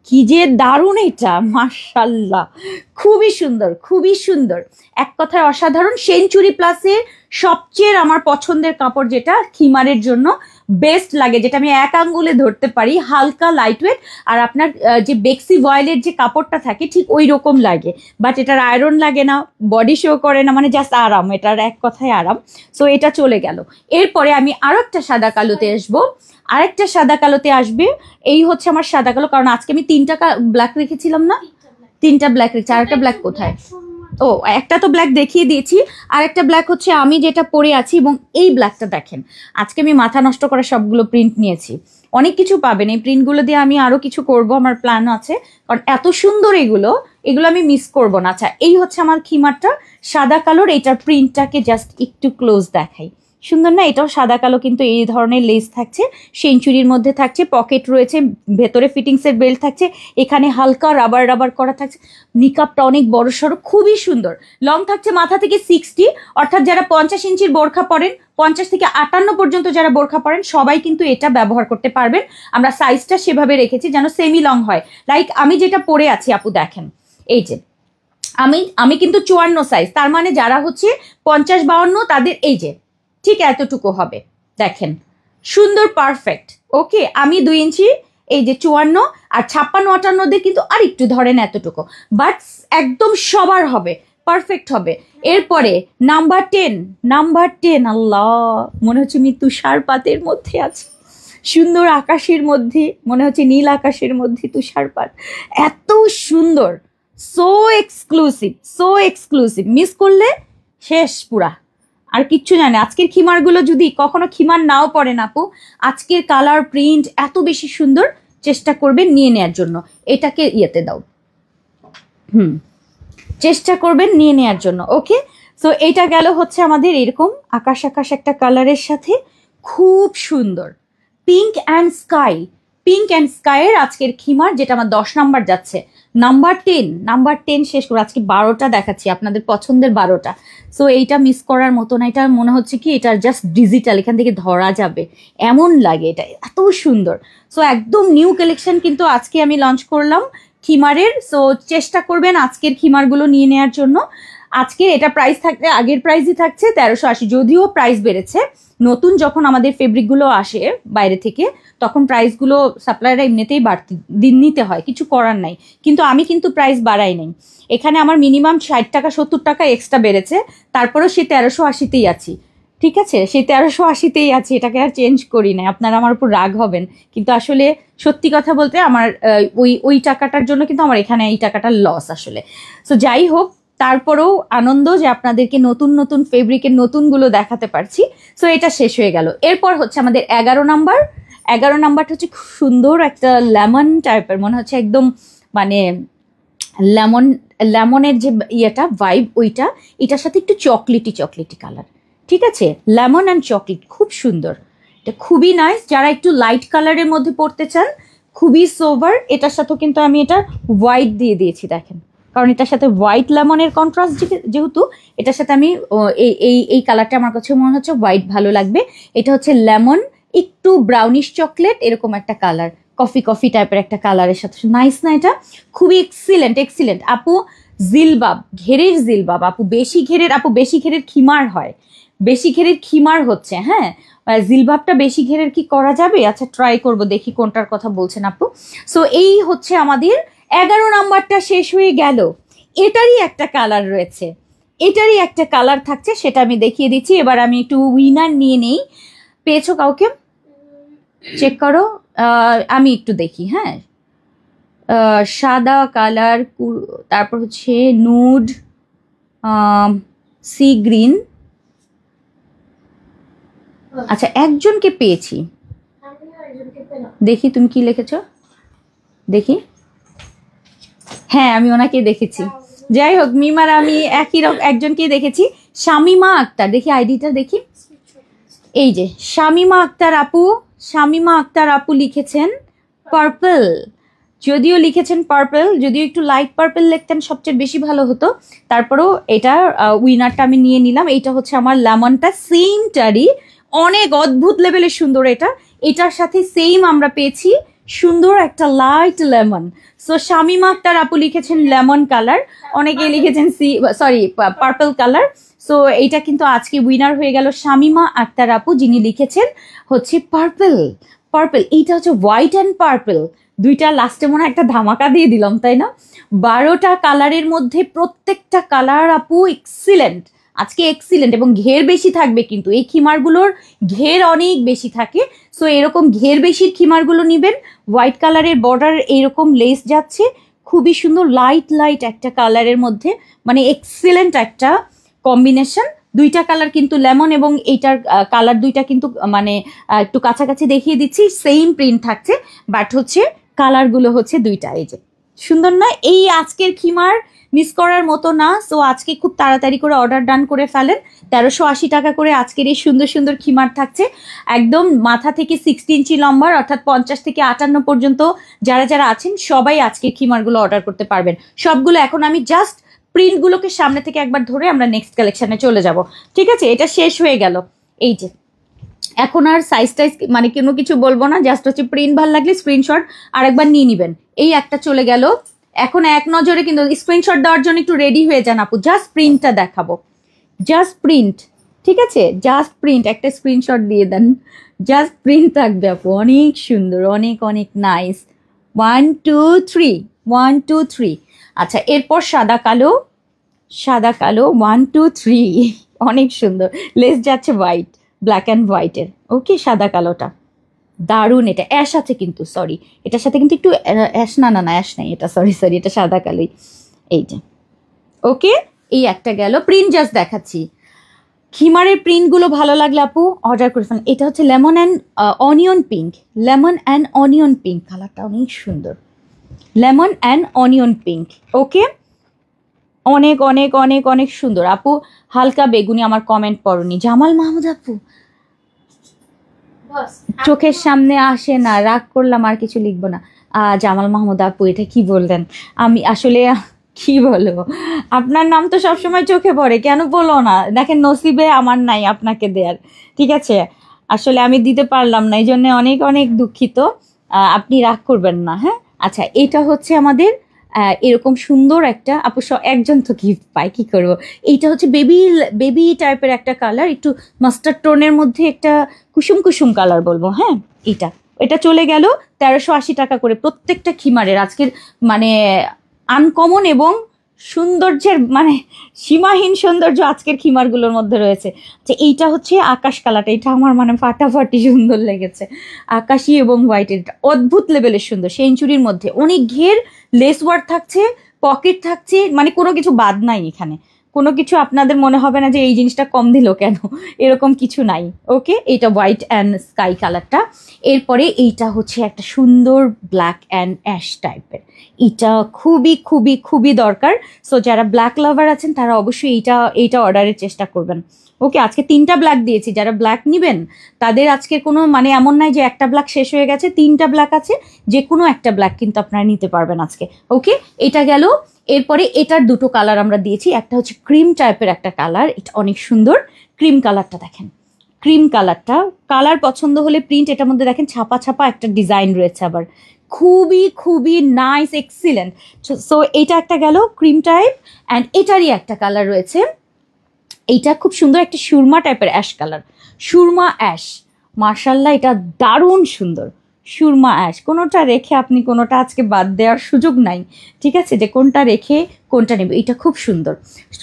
কি যে দারুণ এটা, মাশাল্লাহ, খুবই সুন্দর, খুবই সুন্দর, এক কথায় অসাধারণ। সেঞ্চুরি প্লাসের সবচেয়ে আমার পছন্দের কাপড়, যেটা খিমারের জন্য বেস্ট লাগে, যেটা আমি এক আঙ্গুলে ধরতে পারি, হালকা লাইট ওয়েট। আর আপনার যে বেক্সি ভয়েলের যে কাপড়টা থাকে ঠিক ওই রকম লাগে, বাট এটার আয়রন লাগে না, বডি শো করে না, মানে জাস্ট আরাম, এটার এক কথায় আরাম। সো এটা চলে গেল। এরপরে আমি আরো একটা সাদা কালোতে আসবো, আরেকটা সাদা কালোতে আসবে। এই হচ্ছে আমার সাদা কালো, কারণ আজকে আমি 3টা ব্ল্যাক রেখেছিলাম না, 3টা ব্ল্যাক রেখেছি। আরেকটা ব্ল্যাক কোথায়? ও, একটা তো ব্ল্যাক দেখিয়ে দিয়েছি, আর একটা ব্ল্যাক হচ্ছে আমি যেটা পরে আছি। এবং এই ব্ল্যাকটা দেখেন, আজকে আমি মাথা নষ্ট করা সবগুলো প্রিন্ট নিয়েছি, অনেক কিছু পাবেন এই প্রিন্টগুলো দিয়ে, আমি আরো কিছু করব, আমার প্ল্যান আছে, কারণ এত সুন্দর এগুলো, এগুলো আমি মিস করব না। আচ্ছা, এই হচ্ছে আমার খিমারটা সাদা কালোর, এটার প্রিন্টটাকে জাস্ট একটু ক্লোজ দেখাই, সুন্দর না? এটাও সাদা কালো, কিন্তু এই ধরনের লেস থাকছে, সেঞ্চুরির মধ্যে থাকছে, পকেট রয়েছে, ভেতরে ফিটিংসের বেল্ট থাকছে, এখানে হালকা রাবার রাবার করা থাকছে, নিকাপটা অনেক বড় সড়ো, খুবই সুন্দর। লং থাকছে মাথা থেকে 60, অর্থাৎ যারা 50 ইঞ্চির বোরখা পরেন, 50 থেকে 58 পর্যন্ত যারা বোরখা পরেন সবাই কিন্তু এটা ব্যবহার করতে পারবেন। আমরা সাইজটা সেভাবে রেখেছি যেন সেমি লং হয়, লাইক আমি যেটা পরে আছি আপু দেখেন, এই যে আমি কিন্তু 54 সাইজ, তার মানে যারা হচ্ছে 50-52 তাদের এই যে ঠিক এতটুকু হবে, দেখেন সুন্দর, পারফেক্ট। ওকে, আমি 2 ইঞ্চি, এই যে 54, আর 56-58 কিন্তু আর একটু ধরেন এতটুকু, বাট একদম সবার হবে, পারফেক্ট হবে। এরপরে নাম্বার 10, আল্লাহ, মনে হচ্ছে আমি তুষারপাতের মধ্যে আছি, সুন্দর আকাশের মধ্যে, মনে হচ্ছে নীল আকাশের মধ্যে তুষারপাত, এত সুন্দর, সো এক্সক্লুসিভ, মিস করলে শেষ পুরা, আর কিচ্ছু জানে। আজকের খিমারগুলো যদি কখনো খিমার নাও পড়েন আপু, আজকের কালার প্রিন্ট এত বেশি সুন্দর, চেষ্টা করবেন নিয়ে নেওয়ার জন্য। এটাকে ইয়েতে দাও, চেষ্টা করবেন নিয়ে নেওয়ার জন্য। ওকে, সো এটা গেল হচ্ছে আমাদের এরকম আকাশ আকাশ একটা কালারের সাথে, খুব সুন্দর পিঙ্ক অ্যান্ড স্কাইয়ের আজকের খিমার, যেটা আমার 10 নাম্বার যাচ্ছে। নাম্বার 10 শেষ করে আজকে 12টা দেখাচ্ছি, আপনাদের পছন্দের 12টা। সো এইটা মিস করার মতো না, এটা মনে হচ্ছে কি এটা জাস্ট ডিজিটাল, এখান থেকে ধরা যাবে এমন লাগে, এটা এত সুন্দর। সো একদম নিউ কালেকশন কিন্তু আজকে আমি লঞ্চ করলাম খিমারের। সো চেষ্টা করবেন আজকের খিমারগুলো নিয়ে নেওয়ার জন্য। আজকে এটা প্রাইস থাকবে, আগের প্রাইসই থাকছে 1380, যদিও প্রাইস বেড়েছে, নতুন যখন আমাদের ফেব্রিকগুলো আসে বাইরে থেকে তখন প্রাইসগুলো সাপ্লায়াররা এমনিতেই বাড়তি দিন নিতে হয়, কিছু করার নাই, কিন্তু আমি কিন্তু প্রাইস বাড়াই নাই। এখানে আমার মিনিমাম 60 টাকা 70 টাকা এক্সট্রা বেড়েছে, তারপরেও সে 1380তেই আছি, ঠিক আছে, সেই 1380তেই আছি, এটাকে আর চেঞ্জ করি না। আপনারা আমার উপর রাগ হবেন, কিন্তু আসলে সত্যি কথা বলতে আমার ওই টাকাটার জন্য কিন্তু আমার এখানে এই টাকাটার লস আসলে। সো যাই হোক, তারপরেও আনন্দ যে আপনাদেরকে নতুন নতুন ফেব্রিকের নতুনগুলো দেখাতে পারছি। সো এটা শেষ হয়ে গেল। এরপর হচ্ছে আমাদের 11 নাম্বার। 11 নাম্বারটা হচ্ছে খুব সুন্দর একটা লেমন টাইপের, মনে হচ্ছে একদম মানে লেমনের যে ইয়েটা ভাইব ওইটা, এটার সাথে একটু চকলেটি কালার, ঠিক আছে, লেমন অ্যান্ড চকলেট, খুব সুন্দর, এটা খুবই নাইস। যারা একটু লাইট কালারের মধ্যে পড়তে চান, খুবই সোভার। এটার সাথেও কিন্তু আমি এটা হোয়াইট দিয়ে দিয়েছি দেখেন, কারণ এটার সাথে হোয়াইট লেমনের কন্ট্রাস্ট যেহেতু, এটার সাথে আমি এই কালারটা আমার কাছে মনে হচ্ছে হোয়াইট ভালো লাগবে। এটা হচ্ছে লেমন, একটু ব্রাউনিশ চকলেট, এরকম একটা কালার, কফি টাইপের একটা কালারের সাথে, নাইস না? এটা খুবই এক্সিলেন্ট। আপু জিলবাব, ঘেরের জিলবাব, আপু বেশি ঘেরের খিমার হয়, বেশি ঘেরের খিমার হচ্ছে, হ্যাঁ জিলবাবটা বেশি ঘেরের কি করা যাবে? আচ্ছা ট্রাই করব, দেখি কোনটার কথা বলছেন আপু। সো এই হচ্ছে আমাদের 11 নাম্বারটা শেষ হয়ে গেল। এটারই একটা কালার রয়েছে, এটারই একটা কালার থাকছে, সেটা আমি দেখিয়ে দিচ্ছি। এবার আমি একটু উইনার নিয়ে নেই। পেয়েছো কাউকে? চেক করো, আমি একটু দেখি। হ্যাঁ, সাদা কালার, তারপর হচ্ছে নুড, সি গ্রিন। আচ্ছা একজনকে পেয়েছি, দেখি তুমি কি লিখেছো, দেখি। হ্যাঁ আমি ওনাকে দেখেছি। যাই হোক, মিমার আমি একই রকম একজনকেই দেখেছি, শামিমা আক্তার। দেখি আইডিটা দেখি, এই যে শামিমা আক্তার আপু লিখেছেন পার্পল। যদিও লিখেছেন পার্পল, যদিও একটু লাইট পার্পল লিখতেন সবচেয়ে বেশি ভালো হতো। তারপরেও এটা উইনারটা আমি নিয়ে নিলাম। এইটা হচ্ছে আমার লেমনটা, সেমটারই অনেক অদ্ভুত লেভেলের সুন্দর। এটার সাথে সেম আমরা পেয়েছি সুন্দর একটা light lemon. So Shamima Akter আপু লিখেছেন লেমন কালার, অনেকে লিখেছেন পার্পল কালার। সো এইটা কিন্তু আজকে উইনার হয়ে গেল শামিমা আক্তার আপু, যিনি লিখেছেন হচ্ছে পার্পল। এইটা হচ্ছে হোয়াইট অ্যান্ড পার্পল, দুইটা লাস্টে মনে হয় একটা ধামাকা দিয়ে দিলাম, তাই না? 12টা কালারের মধ্যে প্রত্যেকটা কালার আপু এক্সিলেন্ট, আজকে এক্সিলেন্ট। এবং ঘের বেশি থাকবে, কিন্তু এই খিমারগুলোর ঘের অনেক বেশি থাকে। সো এরকম ঘের বেশির খিমারগুলো নেবেন। হোয়াইট কালারের বর্ডার এইরকম লেস যাচ্ছে, খুবই সুন্দর লাইট একটা কালারের মধ্যে, মানে এক্সিলেন্ট একটা কম্বিনেশন। দুইটা কালার কিন্তু লেমন এবং এইটার কালার দুইটা কিন্তু মানে একটু কাছাকাছি দেখিয়ে দিচ্ছি, সেম প্রিন্ট থাকছে, বাট হচ্ছে কালারগুলো হচ্ছে দুইটা। এই যে সুন্দর না? এই আজকের খিমার মিস করার মতো না। সো আজকে খুব তাড়াতাড়ি করে অর্ডার ডান করে ফেলেন। 1380 টাকা করে আজকের এই সুন্দর খিমার থাকছে, একদম মাথা থেকে 60 ইঞ্চি লম্বার, অর্থাৎ 50 থেকে 58 পর্যন্ত যারা আছেন সবাই আজকের খিমারগুলো অর্ডার করতে পারবেন। সবগুলো এখন আমি জাস্ট প্রিন্টগুলোকে সামনে থেকে একবার ধরে আমরা নেক্সট কালেকশনে চলে যাব, ঠিক আছে? এটা শেষ হয়ে গেল। এই যে এখন আর সাইজ মানে কোনো কিছু বলবো না, জাস্ট হচ্ছে প্রিন্ট ভালো লাগলে স্ক্রিনশট আরেকবার নিয়ে নিবেন। এই একটা চলে গেল। এখন এক নজরে কিন্তু স্ক্রিনশট দেওয়ার জন্য একটু রেডি হয়ে যান আপু, জাস্ট প্রিন্টটা দেখাবো, জাস্ট প্রিন্ট, ঠিক আছে? জাস্ট প্রিন্ট একটা স্ক্রিনশট দিয়ে দেন, জাস্ট প্রিন্ট থাকবে আপু, অনেক সুন্দর, অনেক নাইস। 1 2 3 আচ্ছা এরপর সাদা কালো 1 2 3 অনেক সুন্দর, লেস যাচ্ছে হোয়াইট, ব্ল্যাক অ্যান্ড হোয়াইটের। ওকে, সাদা কালোটা দারুণ। এটা অ্যাশ আছে কিন্তু, সরি এটার সাথে কিন্তু একটু অ্যাশ, না অ্যাশ নাই এটা, সরি এটা সাদা কালোই। এই যে ওকে, এই একটা গেল। প্রিন্ট জাস্ট দেখাচ্ছি, খিমারের প্রিন্টগুলো ভালো লাগলে আপু অর্ডার করে ফেলেন। এটা হচ্ছে লেমন অ্যান্ড অনিয়ন পিঙ্ক, কালারটা অনেক সুন্দর, লেমন অ্যান্ড অনিয়ন পিঙ্ক। ওকে, অনেক সুন্দর আপু। হালকা বেগুনি, আমার কমেন্ট পড়নি। জামাল মাহমুদ আপু চোখের সামনে আসে না, রাগ করলাম, আর কিছু লিখবো না। জামাল মাহমুদ আপু এটা কি বললেন? আমি আসলে কি বলবো, আপনার নাম তো সবসময় চোখে পড়ে, কেন বলো না? দেখেন নসিবে আমার নাই আপনাকে দেয়ার, ঠিক আছে? আসলে আমি দিতে পারলাম না, এই জন্য অনেক দুঃখিত, আপনি রাগ করবেন না। হ্যাঁ আচ্ছা, এটা হচ্ছে আমাদের এরকম সুন্দর একটা আপু, একজন তো গিফট পায়, কি করবো। এইটা হচ্ছে বেবি টাইপের একটা কালার, একটু মাস্টার্ড টোনের মধ্যে একটা কুসুম কালার বলবো। হ্যাঁ এটা চলে গেল 1380 টাকা করে প্রত্যেকটা খিমারের। আজকের মানে আনকমন এবং সৌন্দর্যের মানে সীমাহীন সৌন্দর্য আজকের খিমারগুলোর মধ্যে রয়েছে। আচ্ছা এইটা হচ্ছে আকাশ কালারটা, এটা আমার মানে ফাটাফাটি সুন্দর লেগেছে, আকাশি এবং হোয়াইটের, অদ্ভুত লেভেলের সুন্দর, সেঞ্চুরির মধ্যে অনেক ঘের লেস ওয়ার্ক থাকছে, পকেট থাকছে, মানে কোনো কিছু বাদ নাই এখানে, কোনো কিছু আপনাদের মনে হবে না যে এই জিনিসটা কম দিল কেন, এরকম কিছু নাই। ওকে, এটা হোয়াইট অ্যান্ড স্কাই কালারটা। এরপরে এইটা হচ্ছে একটা সুন্দর ব্ল্যাক অ্যান্ড অ্যাশ টাইপের, এটা খুবই খুবই খুবই দরকার। সো যারা ব্ল্যাক লাভার আছেন তারা অবশ্যই এইটা অর্ডারের চেষ্টা করবেন। ওকে, আজকে 3টা ব্ল্যাক দিয়েছি, যারা ব্ল্যাক নেবেন তাদের আজকে কোনো মানে এমন নাই যে একটা ব্ল্যাক শেষ হয়ে গেছে, 3টা ব্ল্যাক আছে, যে কোনো একটা ব্ল্যাক কিন্তু আপনারা নিতে পারবেন আজকে। ওকে, এটা গেল। এরপরে এটার 2টো কালার আমরা দিয়েছি, একটা হচ্ছে ক্রিম টাইপের একটা কালার, এটা অনেক সুন্দর। ক্রিম কালারটা দেখেন, ক্রিম কালারটা, কালার পছন্দ হলে প্রিন্ট, এটার মধ্যে দেখেন ছাপা ছাপা একটা ডিজাইন রয়েছে, আবার খুবই খুবই নাইস, এক্সিলেন্ট। সো এটা একটা গেল ক্রিম টাইপ। অ্যান্ড এটারই একটা কালার রয়েছে, এইটা খুব সুন্দর একটা সুরমা টাইপের অ্যাশ কালার, সুরমা অ্যাশ, মার্শাল্লাহ এটা দারুণ সুন্দর। সুরমা অ্যাশ, কোনোটা রেখে আপনি কোনোটা আজকে বাদ দেওয়ার সুযোগ নাই, ঠিক আছে, যে কোনটা রেখে কোনটা নেবে। এটা খুব সুন্দর,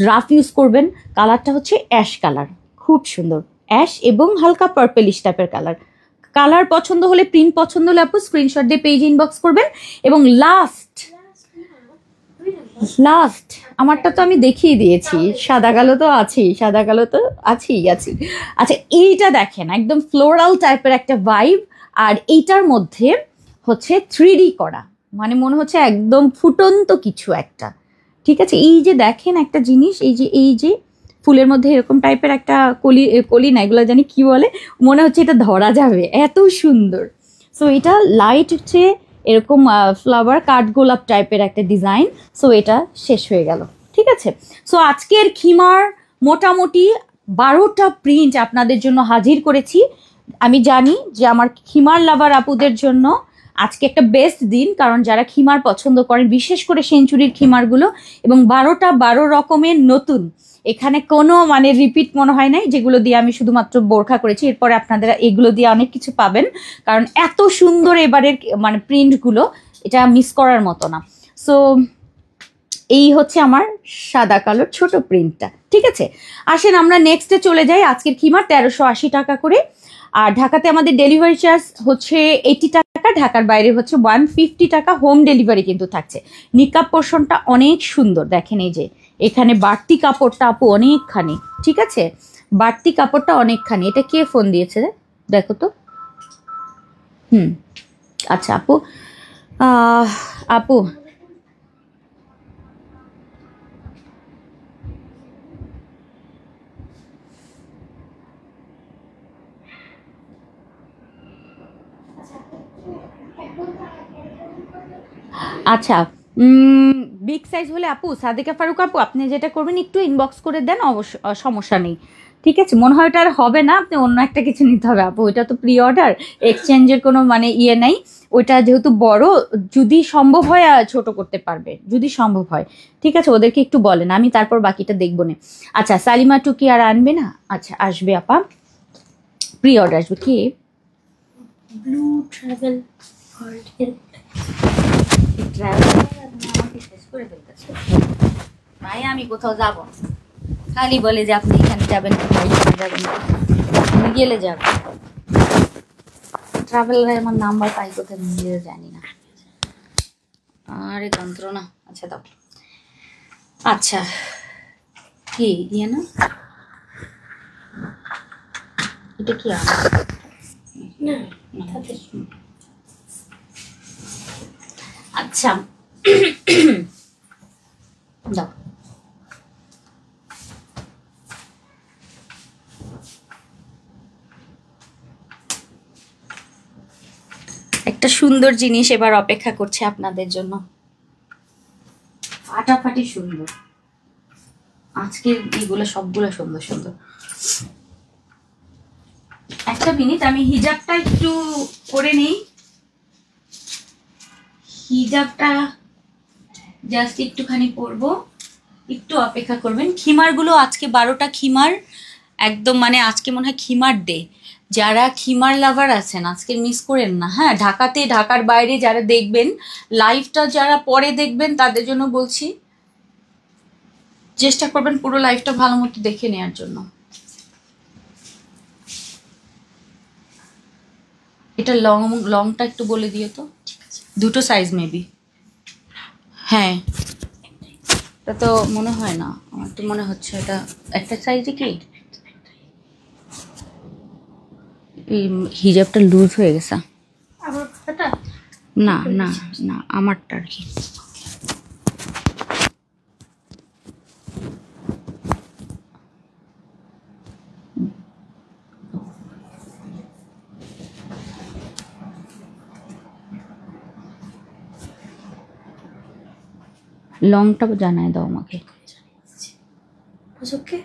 রাফ ইউজ করবেন। কালারটা হচ্ছে অ্যাশ কালার, খুব সুন্দর অ্যাশ এবং হালকা পার্পেলিশ টাইপের কালার। কালার পছন্দ হলে, প্রিন্ট পছন্দ হলে আপু স্ক্রিনশট দিয়ে পেজ ইনবক্স করবেন। এবং লাস্ট আমারটা তো আমি দেখিয়ে দিয়েছি, সাদা কালো তো আছেই, সাদা কালো তো আছেই। আচ্ছা, এইটা দেখেন একদম ফ্লোরাল টাইপের একটা ভাইব, আর এইটার মধ্যে হচ্ছে 3D করা, মানে মনে হচ্ছে একদম ফুটন্ত কিছু একটা, ঠিক আছে। এই যে দেখেন একটা জিনিস, এই যে ফুলের মধ্যে এরকম টাইপের একটা কলি না, এগুলো জানি কি বলে, মনে হচ্ছে এটা ধরা যাবে, এত সুন্দর। সো এটা লাইট হচ্ছে এরকম ফ্লাওয়ার কাঠগোলাপ টাইপের একটা ডিজাইন। সো এটা শেষ হয়ে গেল, ঠিক আছে। সো আজকের খিমার মোটামুটি 12টা প্রিন্ট আপনাদের জন্য হাজির করেছি। আমি জানি যে আমার খিমার লাভার আপুদের জন্য আজকে একটা বেস্ট দিন, কারণ যারা খিমার পছন্দ করেন, বিশেষ করে সেঞ্চুরির খিমারগুলো, এবং 12 রকমের নতুন, এখানে কোনো মানে রিপিট মনে হয় নাই, যেগুলো দিয়ে আমি শুধুমাত্র বোরখা করেছি। এরপরে আপনারা এগুলো দিয়ে অনেক কিছু পাবেন, কারণ এত সুন্দর এবারের মানে প্রিন্টগুলো, এটা মিস করার মতো না। সো এই হচ্ছে আমার সাদা কালোর ছোট প্রিন্টটা, ঠিক আছে। আসেন আমরা নেক্সটে চলে যাই। আজকের খিমার 1380 টাকা করে, আর ঢাকাতে আমাদের ডেলিভারি চার্জ হচ্ছে 80 টাকা, ঢাকার বাইরে হচ্ছে 150 টাকা, হোম ডেলিভারি কিন্তু থাকছে। নিকাব পোর্শনটা অনেক সুন্দর, দেখেন এই যে এখানে বাড়তি কাপড়টা আপু অনেকখানি, ঠিক আছে, বাড়তি কাপড়টা অনেকখানি। এটা কে ফোন দিয়েছে দেখো তো। আচ্ছা আপু, আপু আচ্ছা, বিগ সাইজ হলে আপু, সাদিকা ফারুক আপু, আপনি যেটা করবেন একটু ইনবক্স করে দেন, অবশ্য সমস্যা নেই, ঠিক আছে। মনে হয় ওটা আর হবে না, আপনি অন্য একটা কিছু নিতে হবে আপু, ওইটা তো প্রি অর্ডার, এক্সচেঞ্জের কোনো মানে ইয়ে নেই। ওইটা যেহেতু বড়, যদি সম্ভব হয় ছোট করতে পারবে, যদি সম্ভব হয়, ঠিক আছে। ওদেরকে একটু বলেন, আমি তারপর বাকিটা দেখবো না। আচ্ছা, সালিমা টুকি আর আনবে না? আচ্ছা আসবে আপা, প্রি অর্ডার আসবে। কি ব্লু ট্রাভেল ওয়ার্ল্ড ভাই আমি কোথাও যাব, খালি বলে যে আপনি এখানে যাবেন, যাবেন, আমি গেলে যাব। ট্রাভেলার আমার নাম্বার পাই কোথায়, নিজেও জানি না, আরে যন্ত্রণা। আচ্ছা দাও, আচ্ছা কি ইয়ে না, এটা কি না আচ্ছা দাও। একটা সুন্দর জিনিস এবার অপেক্ষা করছে আপনাদের জন্য, ফাটাফাটি সুন্দর। আজকের এগুলো সবগুলো সুন্দর সুন্দর। একটা মিনিট, আমি হিজাবটা একটু করে নেই, হিজাবটা জাস্ট একটুখানি পরবো, একটু অপেক্ষা করবেন। খিমারগুলো আজকে 12টা খিমার, একদম মানে আজকে মনে হয় খিমার ডে। যারা খিমার লাভার আছেন আজকে মিস করেন না, হ্যাঁ। ঢাকাতে, ঢাকার বাইরে যারা দেখবেন লাইভটা, যারা পরে দেখবেন তাদের জন্য বলছি, চেষ্টা করবেন পুরো লাইভটা ভালো মতো দেখে নেওয়ার জন্য। এটা লংটা একটু বলে দিও তো, ঠিক আছে, 2টো সাইজ মেবি, হ্যাঁ এটা তো মনে হয় না, আমার তো মনে হচ্ছে এটা একটা সাইজে কি এই হিজাবটা লুজ হয়ে গেছে। আমার কথাটা না না না, আমারটা আর কি। লংটা জানায় দাও আমাকে। ওকে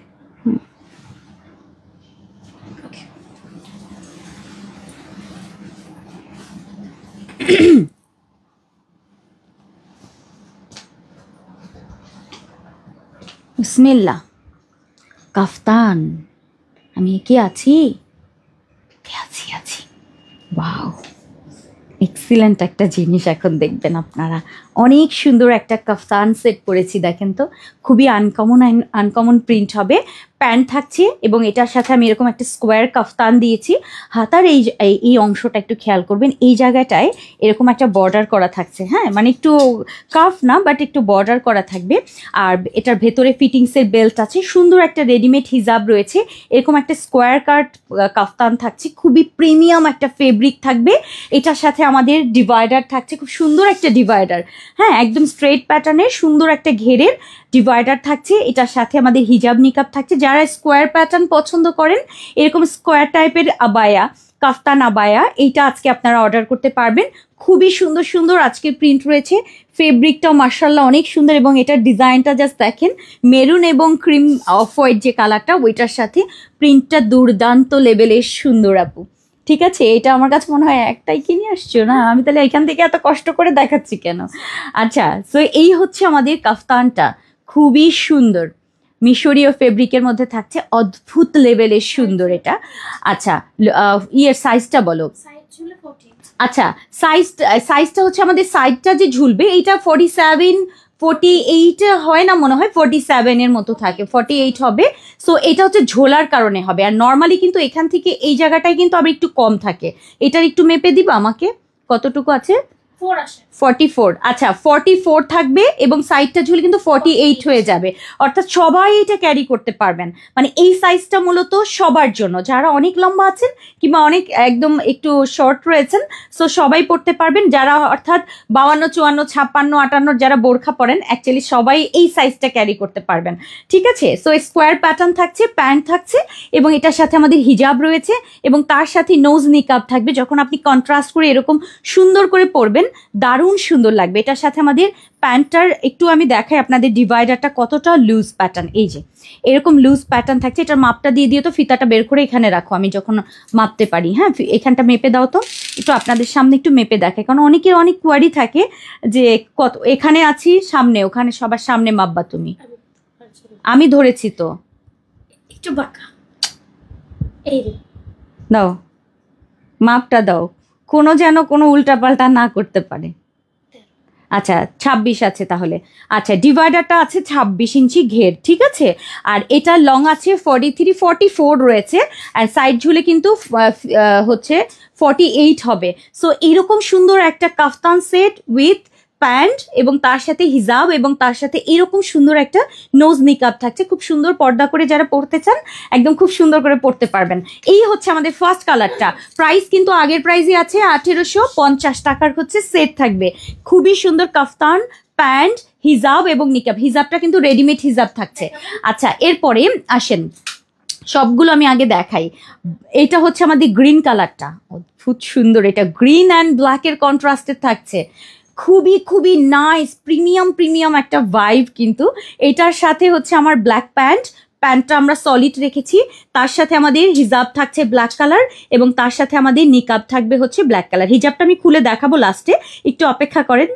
বিসমিল্লাহ। কাফতান, আমি কি আছি, আছি। ওয়াও, এক্সিলেন্ট একটা জিনিস এখন দেখবেন আপনারা। অনেক সুন্দর একটা কাফতান সেট করেছি, দেখেন তো, খুবই আনকমন প্রিন্ট হবে। প্যান্ট থাকছে এবং এটার সাথে আমি এরকম একটা স্কোয়ার কাফতান দিয়েছি। হাতার এই অংশটা একটু খেয়াল করবেন, এই জায়গাটায় এরকম একটা বর্ডার করা থাকছে, হ্যাঁ, মানে একটু কাফ না বাট একটু বর্ডার করা থাকবে। আর এটার ভেতরে ফিটিংসের বেল্ট আছে, সুন্দর একটা রেডিমেড হিজাব রয়েছে, এরকম একটা স্কোয়ার কাট কাফতান থাকছে, খুবই প্রিমিয়াম একটা ফেব্রিক থাকবে। এটার সাথে আমাদের ডিভাইডার থাকছে, খুব সুন্দর একটা ডিভাইডার, হ্যাঁ, একদম স্ট্রেট প্যাটার্নের সুন্দর একটা ঘেরের ডিভাইডার থাকছে। এটার সাথে আমাদের হিজাব নিকাব থাকছে। যারা স্কোয়ার প্যাটার্ন পছন্দ করেন, এরকম স্কোয়ার টাইপের আবায়া, কাফতান আবায়া, এইটা আজকে আপনারা অর্ডার করতে পারবেন। খুবই সুন্দর সুন্দর আজকের প্রিন্ট রয়েছে, ফেব্রিকটাও মার্শাল্লাহ অনেক সুন্দর, এবং এটার ডিজাইনটা জাস্ট দেখেন, মেরুন এবং ক্রিম অফ হোয়াইট যে কালারটা, ওইটার সাথে প্রিন্টটা দুর্দান্ত লেভেলের সুন্দর আপু। ঠিক আছে, এটা আমার কাছে মনে হয় একটাই কিনে আসছো না, আমি তাহলে এখান থেকে এত কষ্ট করে দেখাচ্ছি কেন? আচ্ছা, সো এই হচ্ছে আমাদের কাফতানটা, খুবই সুন্দর মিশরীয় ফেব্রিকের মধ্যে থাকছে, অদ্ভুত লেভেলের সুন্দর এটা। আচ্ছা, ইয়ের সাইজটা বলো। আচ্ছা, সাইজটা হচ্ছে আমাদের সাইডটা যে ঝুলবে এইটা 48 হয় না, মনে হয় 47 মতো থাকে, 48 হবে। সো এটা হচ্ছে ঝোলার কারণে হবে, আর নর্মালি কিন্তু এখান থেকে এই জায়গাটায় কিন্তু আবার একটু কম থাকে। এটার একটু মেপে দিবা আমাকে, কতটুকু আছে? 44। আচ্ছা, 44 থাকবে এবং সাইডটা ঝুলে কিন্তু 48 হয়ে যাবে, অর্থাৎ সবাই এটা ক্যারি করতে পারবেন। মানে এই সাইজটা মূলত সবার জন্য, যারা অনেক লম্বা আছেন কিংবা অনেক একদম একটু শর্ট রয়েছেন, সো সবাই পড়তে পারবেন। যারা অর্থাৎ 52, 54, 56, 58 যারা বোরখা পরেন, অ্যাকচুয়ালি সবাই এই সাইজটা ক্যারি করতে পারবেন। ঠিক আছে, সো স্কোয়ার প্যাটার্ন থাকছে, প্যান্ট থাকছে এবং এটার সাথে আমাদের হিজাব রয়েছে এবং তার সাথে নোজ নিকাব থাকবে। যখন আপনি কন্ট্রাস্ট করে এরকম সুন্দর করে পরবেন, দারুণ সুন্দর লাগবে। এটার সাথে আমাদের প্যান্টটার একটু আমি দেখাই আপনাদের ডিভাইডারটা কতটা লুজ প্যাটার্ন, এই যে এরকম লুজ প্যাটার্ন থাকছে। এটার মাপটা দিয়ে দিও তো, ফিতাটা বের করে এখানে রাখো, আমি যখন মাপতে পারি। হ্যাঁ, এখানটা মেপে দাও তো, একটু আপনাদের সামনে একটু মেপে দেখায়, কারণ অনেকের অনেক কোয়ারি থাকে যে কত এখানে আছি সামনে, ওখানে সবার সামনে মাপবা তুমি। আমি ধরেছি তো, একটু বাঁকা, এই দাও মাপটা দাও, কোনো উল্টাপাল্টা না করতে পারে। আচ্ছা, 26 আছে তাহলে। আচ্ছা, ডিভাইডারটা আছে 26 ইঞ্চি ঘের, ঠিক আছে। আর এটা লং আছে 43, 44 রয়েছে, আর সাইড ঝুলে কিন্তু হচ্ছে 48 হবে। সো এইরকম সুন্দর একটা কাফতান সেট উইথ প্যান্ট এবং তার সাথে হিজাব এবং তার সাথে এরকম সুন্দর একটা নোজ নিকাব থাকছে। খুব সুন্দর পর্দা করে যারা পড়তে চান, একদম খুব সুন্দর করে পড়তে পারবেন। এই হচ্ছে আমাদের ফার্স্ট কালারটা। প্রাইস কিন্তু আগের প্রাইসই আছে, 1850 টাকার হচ্ছে সেট থাকবে। খুবই সুন্দর কাফতান, প্যান্ট, হিজাব এবং নিকাব। হিজাবটা কিন্তু রেডিমেড হিজাব থাকছে। আচ্ছা, এরপরে আসেন, সবগুলো আমি আগে দেখাই। এটা হচ্ছে আমাদের গ্রিন কালারটা, অদ্ভুত সুন্দর, এটা গ্রিন অ্যান্ড ব্ল্যাকের কন্ট্রাস্টে থাকছে, খুবই খুবই নাইস প্রিমিয়াম একটা ভাইব। কিন্তু এটার সাথে হচ্ছে আমার ব্ল্যাক প্যান্টটা আমরা সলিড রেখেছি, তার সাথে আমাদের হিজাব থাকছে ব্ল্যাক কালার এবং তার সাথে আমাদের নিকাব থাকবে হচ্ছে ব্ল্যাক কালার। হিজাবটা আমি খুলে দেখাবো লাস্টে, একটু অপেক্ষা করেন,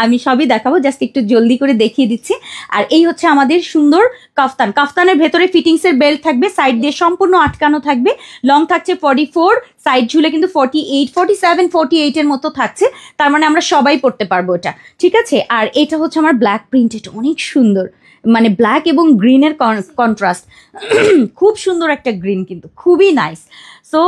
আমি সবই দেখাবো, জাস্ট একটু জলদি করে দেখিয়ে দিচ্ছি। আর এই হচ্ছে আমাদের সুন্দর কাফতানের ভেতরে ফিটিংসের বেল্ট থাকবে, সাইড দিয়ে সম্পূর্ণ আটকানো থাকবে, লং থাকছে 44, সাইড ঝুলে কিন্তু 48, 47, 48 এর মতো থাকছে, তার মানে আমরা সবাই পড়তে পারবো এটা, ঠিক আছে। আর এটা হচ্ছে আমার ব্ল্যাক প্রিন্ট, এটা অনেক সুন্দর, মানে ব্ল্যাক এবং গ্রিনের কন্ট্রাস্ট, খুব সুন্দর একটা গ্রিন, কিন্তু খুবই নাইস। সো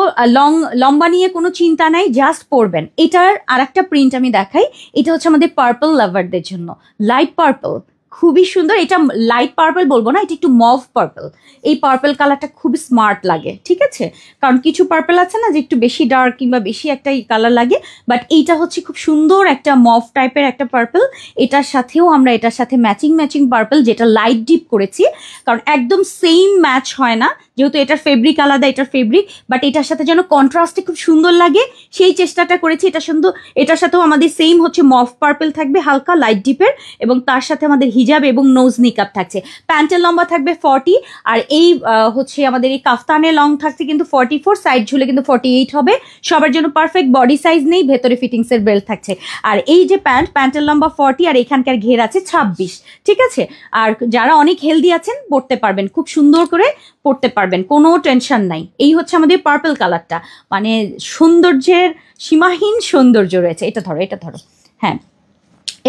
লম্বা নিয়ে কোনো চিন্তা নাই, জাস্ট পরবেন। এটার আর একটা প্রিন্ট আমি দেখাই, এটা হচ্ছে আমাদের পার্পল লাভারদের জন্য, লাইট পার্পল, খুবই সুন্দর। এটা লাইট পার্পল বলবো না, এটা একটু মভ পার্পল। এই পার্পল কালারটা খুব স্মার্ট লাগে, ঠিক আছে? কারণ কিছু পার্পল আছে না যে একটু বেশি ডার্ক কিংবা বেশি একটা কালার লাগে, বাট এইটা হচ্ছে খুব সুন্দর একটা মভ টাইপের একটা পার্পল। এটার সাথেও আমরা এটার সাথে ম্যাচিং পার্পল, যেটা লাইট ডিপ করেছি, কারণ একদম সেম ম্যাচ হয় না, যেহেতু এটার ফেব্রিক আলাদা, এটার ফেব্রিক, বাট এটার সাথে যেন কন্ট্রাস্টে খুব সুন্দর লাগে সেই চেষ্টাটা করেছি। এটা সুন্দর, এটার সাথেও আমাদের সেম হচ্ছে মভ পার্পল থাকবে হালকা লাইট ডিপের, এবং তার সাথে আমাদের হিজাব এবং নোজ নিকাব থাকছে। প্যান্টের লম্বা থাকবে 40, আর এই হচ্ছে আমাদের এই কাফতানের লং থাকছে কিন্তু 44, সাইড ঝুলে কিন্তু 48 হবে। সবার জন্য পারফেক্ট, বডি সাইজ নেই, ভেতরে ফিটিংসের বেল্ট থাকছে। আর এই যে প্যান্টের লম্বা 40, আর এখানকার ঘের আছে 26, ঠিক আছে? আর যারা অনেক হেলদি আছেন পরতে পারবেন, খুব সুন্দর করে পরতে পারবেন, কোনো টেনশন নাই। এই হচ্ছে আমাদের পার্পল কালারটা, মানে সৌন্দর্যের সীমাহীন সৌন্দর্য রয়েছে। এটা ধরো, হ্যাঁ।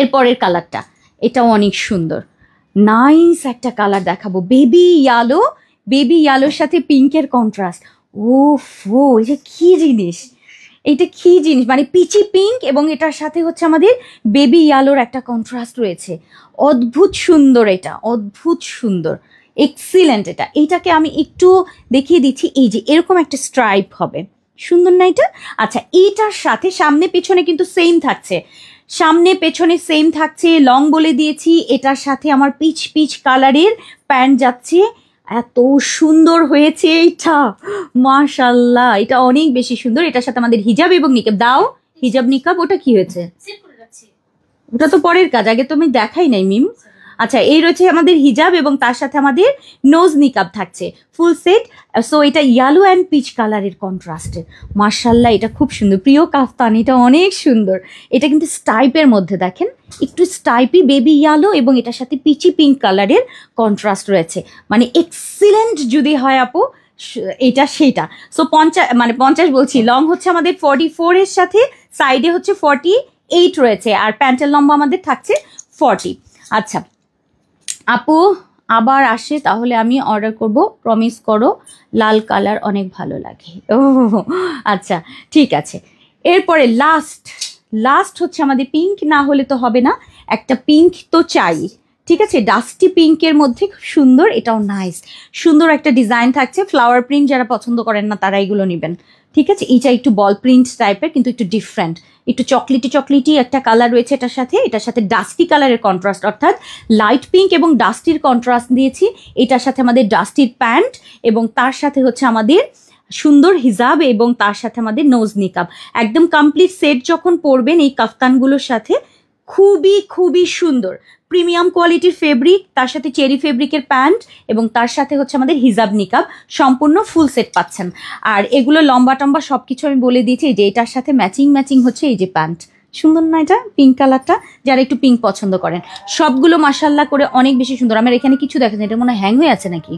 এরপরের কালারটা, এটাও অনেক সুন্দর, নাইস একটা কালার দেখাবো, বেবি ইয়ালোর সাথে পিঙ্কের কন্ট্রাস্ট। ওফো, এটা কি জিনিস, মানে পিচি পিঙ্ক এবং এটার সাথে হচ্ছে আমাদের বেবি ইয়ালোর একটা কন্ট্রাস্ট রয়েছে। অদ্ভুত সুন্দর, এটা অদ্ভুত সুন্দর, এক্সিলেন্ট। এইটাকে আমি একটু দেখিয়ে দিচ্ছি, এই যে এরকম একটা স্ট্রাইপ হবে, সুন্দর না এটা? আচ্ছা, এইটার সাথে সামনে পেছনে কিন্তু সেম থাকছে, সামনে পেছনে সেম থাকছে, লং বলে দিয়েছি। এটার সাথে আমার পিচ কালারের প্যান্ট যাচ্ছে, এত সুন্দর হয়েছে এইটা, মাশাআল্লাহ, এটা অনেক বেশি সুন্দর। এটার সাথে আমাদের হিজাব এবং নিকাব দাও, হিজাব নিকাব। ওটা কি হয়েছে? ওটা তো পরের কাজ, আগে তো আমি দেখাই নাই মিম। আচ্ছা, এই রয়েছে আমাদের হিজাব এবং তার সাথে আমাদের নোজ নিকাব থাকছে, ফুল সেট। সো এটা ইয়েলো অ্যান্ড পিচ কালারের কন্ট্রাস্টে, মাশাআল্লাহ, এটা খুব সুন্দর। প্রিয় কাফতান, এটা অনেক সুন্দর। এটা কিন্তু স্টাইপের মধ্যে, দেখেন একটু স্টাইপি বেবি ইয়েলো এবং এটার সাথে পিচি পিঙ্ক কালারের কন্ট্রাস্ট রয়েছে, মানে এক্সিলেন্ট যদি হয় আপু এটা সেটা। সো 50 বলছি, লং হচ্ছে আমাদের 44 এর সাথে সাইডে হচ্ছে 48 রয়েছে, আর প্যান্টের লম্বা আমাদের থাকছে 40। আচ্ছা আপু আবার আসে তাহলে আমি অর্ডার করব, প্রমিস করো, লাল কালার অনেক ভালো লাগে। ও আচ্ছা, ঠিক আছে। এরপরে লাস্ট হচ্ছে আমাদের পিঙ্ক, না হলে তো হবে না, একটা পিঙ্ক তো চাই, ঠিক আছে? ডাস্টি পিঙ্কের মধ্যে খুব সুন্দর, এটাও নাইস, সুন্দর একটা ডিজাইন থাকছে। ফ্লাওয়ার প্রিন্ট যারা পছন্দ করেন না তারা এগুলো নেবেন, ঠিক আছে? এইটা একটু বল প্রিন্ট টাইপের কিন্তু একটু ডিফারেন্ট, একটু চকলেটি একটা কালার রয়েছে এটার সাথে ডাস্টি কালারের কন্ট্রাস্ট, অর্থাৎ লাইট পিঙ্ক এবং ডাস্টির কন্ট্রাস্ট দিয়েছি। এটার সাথে আমাদের ডাস্টির প্যান্ট এবং তার সাথে হচ্ছে আমাদের সুন্দর হিজাব এবং তার সাথে আমাদের নোজ নিকাব, একদম কমপ্লিট সেট যখন পরবেন এই কাফতানগুলোর সাথে, খুবই সুন্দর। প্রিমিয়াম কোয়ালিটির ফেব্রিক, তার সাথে চেরি ফেব্রিকের প্যান্ট এবং তার সাথে হচ্ছে আমাদের হিজাব নিকাব, সম্পূর্ণ ফুল সেট পাচ্ছেন। আর এগুলো লম্বা টম্বা সব কিছু আমি বলে দিয়েছি। যে এটার সাথে ম্যাচিং হচ্ছে এই যে প্যান্ট, সুন্দর না এটা? পিঙ্ক কালারটা, যারা একটু পিঙ্ক পছন্দ করেন, সবগুলো মাশাআল্লাহ করে অনেক বেশি সুন্দর। আমার এখানে কিছু দেখেন, এটা মনে হয় হ্যাং হয়ে আছে নাকি,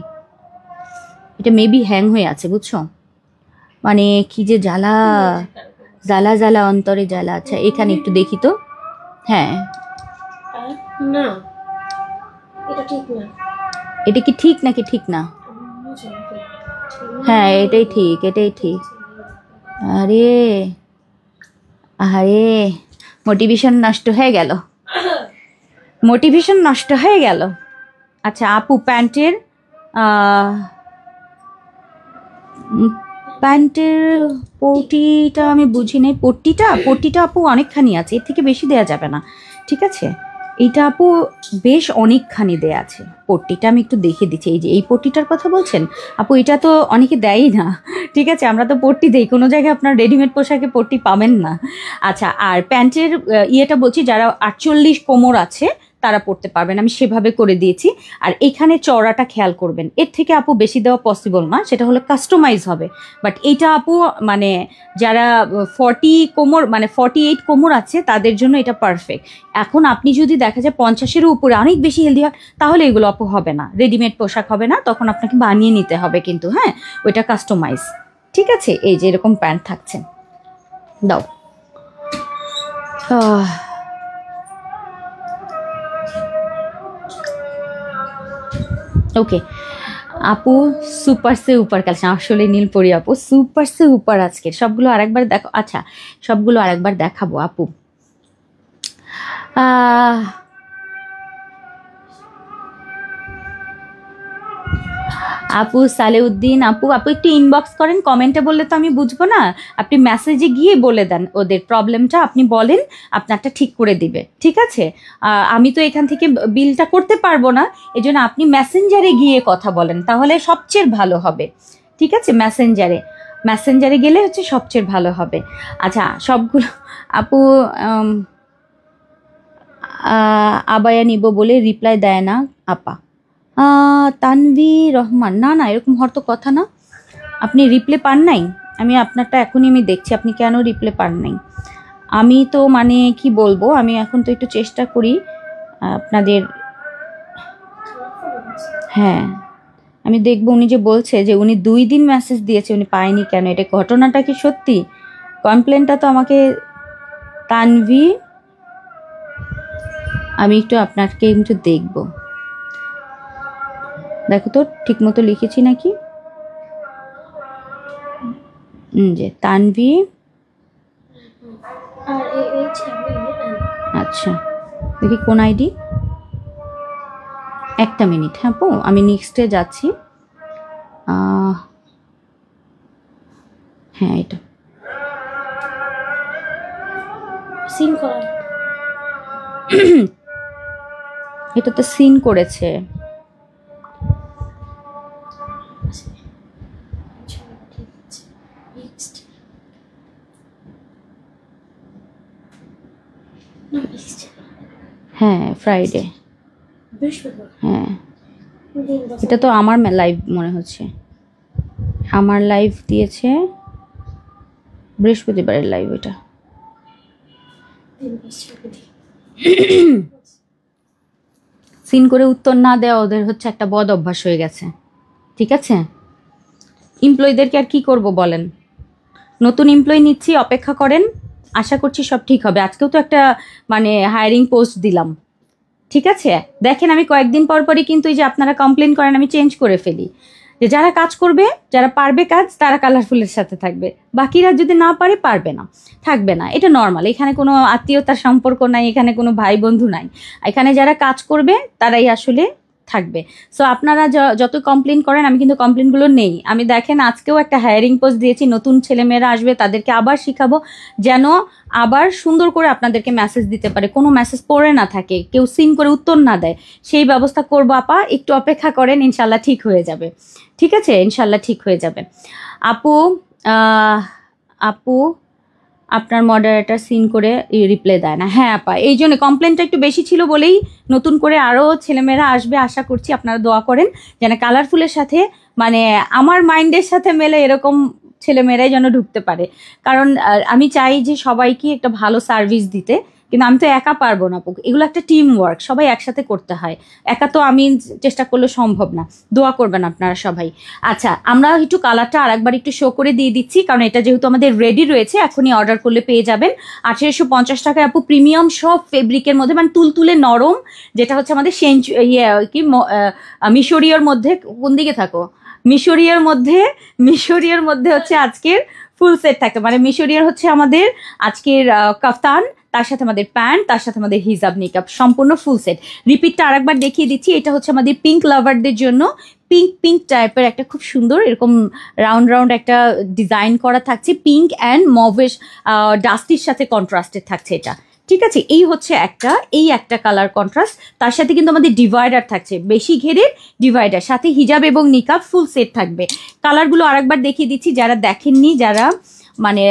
এটা মেবি হ্যাং হয়ে আছে, বুঝছো? মানে কি যে জ্বালা অন্তরে জ্বালা। আচ্ছা এখানে একটু দেখি তো, হ্যাঁ না এটা ঠিক না, এটা কি ঠিক নাকি ঠিক না? হ্যাঁ এটাই ঠিক। আরে মোটিভেশন নষ্ট হয়ে গেল। আচ্ছা আপু প্যান্টের পট্টিটা আমি বুঝি নাই, পট্টিটা আপু অনেকখানি আছে, এর থেকে বেশি দেয়া যাবে না, ঠিক আছে? এইটা আপু বেশ অনেকখানি দেয়া আছে, পট্টিটা আমি একটু দেখে দিচ্ছি। এই যে এই পট্টিটার কথা বলছেন আপু, এটা তো অনেকে দেয়ই না, ঠিক আছে? আমরা তো পট্টি দেই, কোনো জায়গায় আপনার রেডিমেড পোশাকে পট্টি পাবেন না। আচ্ছা, আর প্যান্টের ইয়েটা বলছি, যারা 48 কোমর আছে তারা পড়তে পারবেন, আমি সেভাবে করে দিয়েছি। আর এখানে চওড়াটা খেয়াল করবেন, এর থেকে আপু বেশি দেওয়া পসিবল না, সেটা হলো কাস্টমাইজ হবে। বাট এইটা আপু মানে যারা 48 কোমর আছে তাদের জন্য এটা পারফেক্ট। এখন আপনি যদি দেখা যায় 50-এর উপরে অনেক বেশি হেলদি হয়, তাহলে এগুলো আপু হবে না, রেডিমেড পোশাক হবে না, তখন আপনাকে বানিয়ে নিতে হবে কিন্তু, হ্যাঁ ওইটা কাস্টমাইজ, ঠিক আছে? এই যে এরকম প্যান্ট থাকছে, দাও। ওকে আপু, সুপার সে উপর কালেকশন, আসলে নীলপরি আপু সুপার সে উপর আজকের সবগুলো আরেকবার দেখো। আচ্ছা সবগুলো আরেকবার দেখাবো আপু। আপু সালেউদ্দিন আপু, আপু একটু ইনবক্স করেন, কমেন্টে বললে তো আমি বুঝবো না, আপনি মেসেজে গিয়ে বলে দেন ওদের প্রবলেমটা, আপনি বলেন, আপনারটা ঠিক করে দিবে, ঠিক আছে? আমি তো এখান থেকে বিলটা করতে পারবো না, এই জন্য আপনি মেসেঞ্জারে গিয়ে কথা বলেন, তাহলে সবচেয়ে ভালো হবে, ঠিক আছে? মেসেঞ্জারে গেলে হচ্ছে সবচেয়ে ভালো হবে। আচ্ছা সবগুলো আপু আবায়া নিব বলে রিপ্লাই দেয় না আপা। তানভি রহমান, না না এরকম হওয়ার তো কথা না, আপনি রিপ্লে পান নাই? আমি আপনারটা এখনই আমি দেখছি আপনি কেন রিপ্লে পান নাই। আমি তো মানে কি বলবো, আমি এখন তো একটু চেষ্টা করি আপনাদের, হ্যাঁ আমি দেখবো। উনি যে বলছে যে উনি 2 দিন মেসেজ দিয়েছে উনি পায়নি কেন, এটা ঘটনাটা কি সত্যি? কমপ্লেনটা তো আমাকে তানভি, আমি একটু আপনাকে একটু দেখবো, দেখো তো ঠিক মতো লিখেছি নাকি। যে তানভি, আচ্ছা দেখি কোন আইডি, একটা মিনিট হ্যাঁ আপু, আমি নেক্সটে যাচ্ছি। হ্যাঁ এটা এটা তো সিন করেছে। হ্যাঁ ফ্রাইডে, হ্যাঁ এটা তো আমার লাইভ মনে হচ্ছে, আমার লাইভ দিয়েছে বৃহস্পতিবারের লাইভ এটা। সিন করে উত্তর না দেওয়া ওদের হচ্ছে একটা বদ অভ্যাস হয়ে গেছে, ঠিক আছে? এমপ্লয়ীদেরকে আর কি করব বলেন, নতুন এমপ্লয়ি নিচ্ছি, অপেক্ষা করেন, আশা করছি সব ঠিক হবে। আজকেও তো একটা মানে হায়ারিং পোস্ট দিলাম, ঠিক আছে? দেখেন আমি কয়েকদিন পর পরই কিন্তু এই যে আপনারা কমপ্লেন করেন আমি চেঞ্জ করে ফেলি, যে যারা কাজ করবে, যারা পারবে কাজ, তারা কালারফুলের সাথে থাকবে, বাকিরা যদি না পারে পারবে না, থাকবে না, এটা নর্মাল। এখানে কোনো আত্মীয়তার সম্পর্ক নাই, এখানে কোনো ভাই বন্ধু নাই, এখানে যারা কাজ করবে তারাই আসলে থাকবে। সো আপনারা যত কমপ্লেন করেন, আমি কিন্তু কমপ্লেনগুলো নেই। আমি দেখেন আজকেও একটা হায়ারিং পোস্ট দিয়েছি, নতুন ছেলেমেয়েরা আসবে, তাদেরকে আবার শিখাবো যেন আবার সুন্দর করে আপনাদেরকে মেসেজ দিতে পারে, কোনো মেসেজ পড়ে না থাকে, কেউ সিন করে উত্তর না দেয়, সেই ব্যবস্থা করবো আপা, একটু অপেক্ষা করেন, ইনশাল্লাহ ঠিক হয়ে যাবে, ঠিক আছে? ইনশাল্লাহ ঠিক হয়ে যাবে। আপু আপু আপনার মডারেটর সিন করে রিপ্লাই দেয় না, হ্যাঁ আপা এই জন্য কমপ্লেনটা একটু বেশি ছিল বলেই নতুন করে আরও ছেলেমেয়েরা আসবে, আশা করছি আপনারা দোয়া করেন যেন কালারফুলের সাথে মানে আমার মাইন্ডের সাথে মেলে এরকম ছেলেমেয়েরাই যেন ঢুকতে পারে, কারণ আমি চাই যে সবাইকে একটা ভালো সার্ভিস দিতে, কিন্তু আমি তো একা পারবো না, এগুলো একটা টিম ওয়ার্ক, সবাই একসাথে করতে হয়, একা তো আমি চেষ্টা করলে সম্ভব না। দোয়া করবেন আপনারা সবাই। আচ্ছা আমরা একটু কালারটা আরেকবার একটু শো করে দিয়ে দিচ্ছি, কারণ এটা যেহেতু আমাদের রেডি রয়েছে, এখনই অর্ডার করলে পেয়ে যাবেন 1850 টাকায় আপু, প্রিমিয়াম সব ফেব্রিকের মধ্যে, মানে তুলতুলে নরম, যেটা হচ্ছে আমাদের মিশরীয়র মধ্যে, কোন দিকে থাকো, মিশরীয়র মধ্যে হচ্ছে আজকের ফুল সেট থাকে, মানে মিশরীয়র হচ্ছে আমাদের আজকের কাফতান, তার সাথে আমাদের প্যান্ট, তার সাথে আমাদের হিজাব নিকাব, সম্পূর্ণ ফুল সেট। রিপিটটা আরেকবার দেখিয়ে দিচ্ছি, এটা হচ্ছে আমাদের পিঙ্ক লাভারদের জন্য, পিঙ্ক টাইপের একটা খুব সুন্দর এরকম রাউন্ড একটা ডিজাইন করা থাকছে, পিঙ্ক অ্যান্ড মভেশ ডাস্টির সাথে কন্ট্রাস্টেড থাকছে এটা, ঠিক আছে? এই হচ্ছে একটা কালার কন্ট্রাস্ট, তার সাথে কিন্তু আমাদের ডিভাইডার থাকছে, বেশি ঘেরের ডিভাইডার, সাথে হিজাব এবং নিকাব ফুল সেট থাকবে। কালারগুলো আরেকবার দেখিয়ে দিচ্ছি, যারা দেখেননি, যারা মানে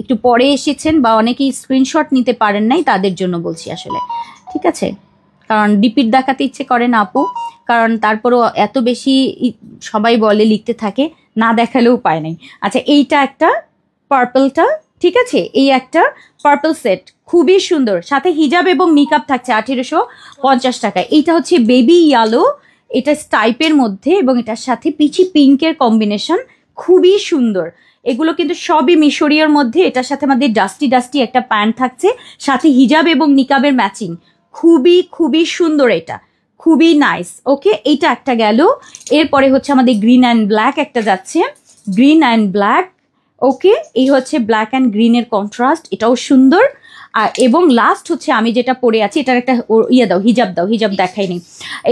একটু পরে এসেছেন বা অনেকেই স্ক্রিনশট নিতে পারেন নাই, তাদের জন্য বলছি আসলে, ঠিক আছে? কারণ রিপিট দেখাতে ইচ্ছে করে না আপু, কারণ তারপরও এত বেশি সবাই বলে লিখতে থাকে, না দেখালেও পায় নাই। আচ্ছা এইটা একটা পার্পলটা, ঠিক আছে? এই একটা পার্পল সেট খুবই সুন্দর, সাথে হিজাব এবং নিকাব থাকছে 1850 টাকায়। এইটা হচ্ছে বেবি ইয়েলো, এটা স্টাইপের মধ্যে এবং এটার সাথে পিচি পিঙ্কের কম্বিনেশন, খুবই সুন্দর। এগুলো কিন্তু সবই মিশরীয়র মধ্যে, এটার সাথে আমাদের ডাস্টি একটা প্যান্ট থাকছে, সাথে হিজাব এবং নিকাবের ম্যাচিং, খুবই সুন্দর, এটা খুবই নাইস। ওকে এইটা একটা গেল, এরপরে হচ্ছে আমাদের গ্রিন অ্যান্ড ব্ল্যাক একটা যাচ্ছে, গ্রিন অ্যান্ড ব্ল্যাক, ওকে এই হচ্ছে ব্ল্যাক অ্যান্ড গ্রিনের কন্ট্রাস্ট, এটাও সুন্দর। আর এবং লাস্ট হচ্ছে আমি যেটা পরে আছি, এটার একটা হিজাব দেখাইনি,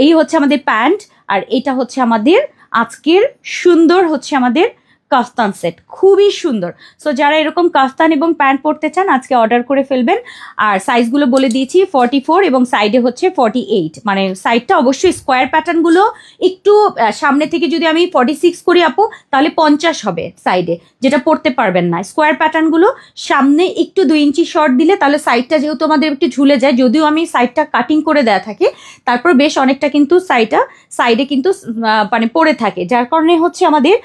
এই হচ্ছে আমাদের প্যান্ট, আর এটা হচ্ছে আমাদের আজকের সুন্দর হচ্ছে আমাদের কাফতান সেট, খুবই সুন্দর। সো যারা এরকম কাফতান এবং প্যান্ট পরতে চান আজকে অর্ডার করে ফেলবেন। আর সাইজগুলো বলে দিয়েছি 44 এবং সাইডে হচ্ছে 48, মানে সাইডটা অবশ্যই স্কোয়ার প্যাটার্নগুলো একটু সামনে থেকে যদি আমি 46 করি আপু তাহলে 50 হবে সাইডে, যেটা পরতে পারবেন না। স্কোয়ার প্যাটার্নগুলো সামনে একটু 2 ইঞ্চি শর্ট দিলে তাহলে সাইডটা যেহেতু আমাদের একটু ঝুলে যায়, যদিও আমি সাইডটা কাটিং করে দেওয়া থাকে, তারপর বেশ অনেকটা কিন্তু সাইডে কিন্তু মানে পড়ে থাকে, যার কারণে হচ্ছে আমাদের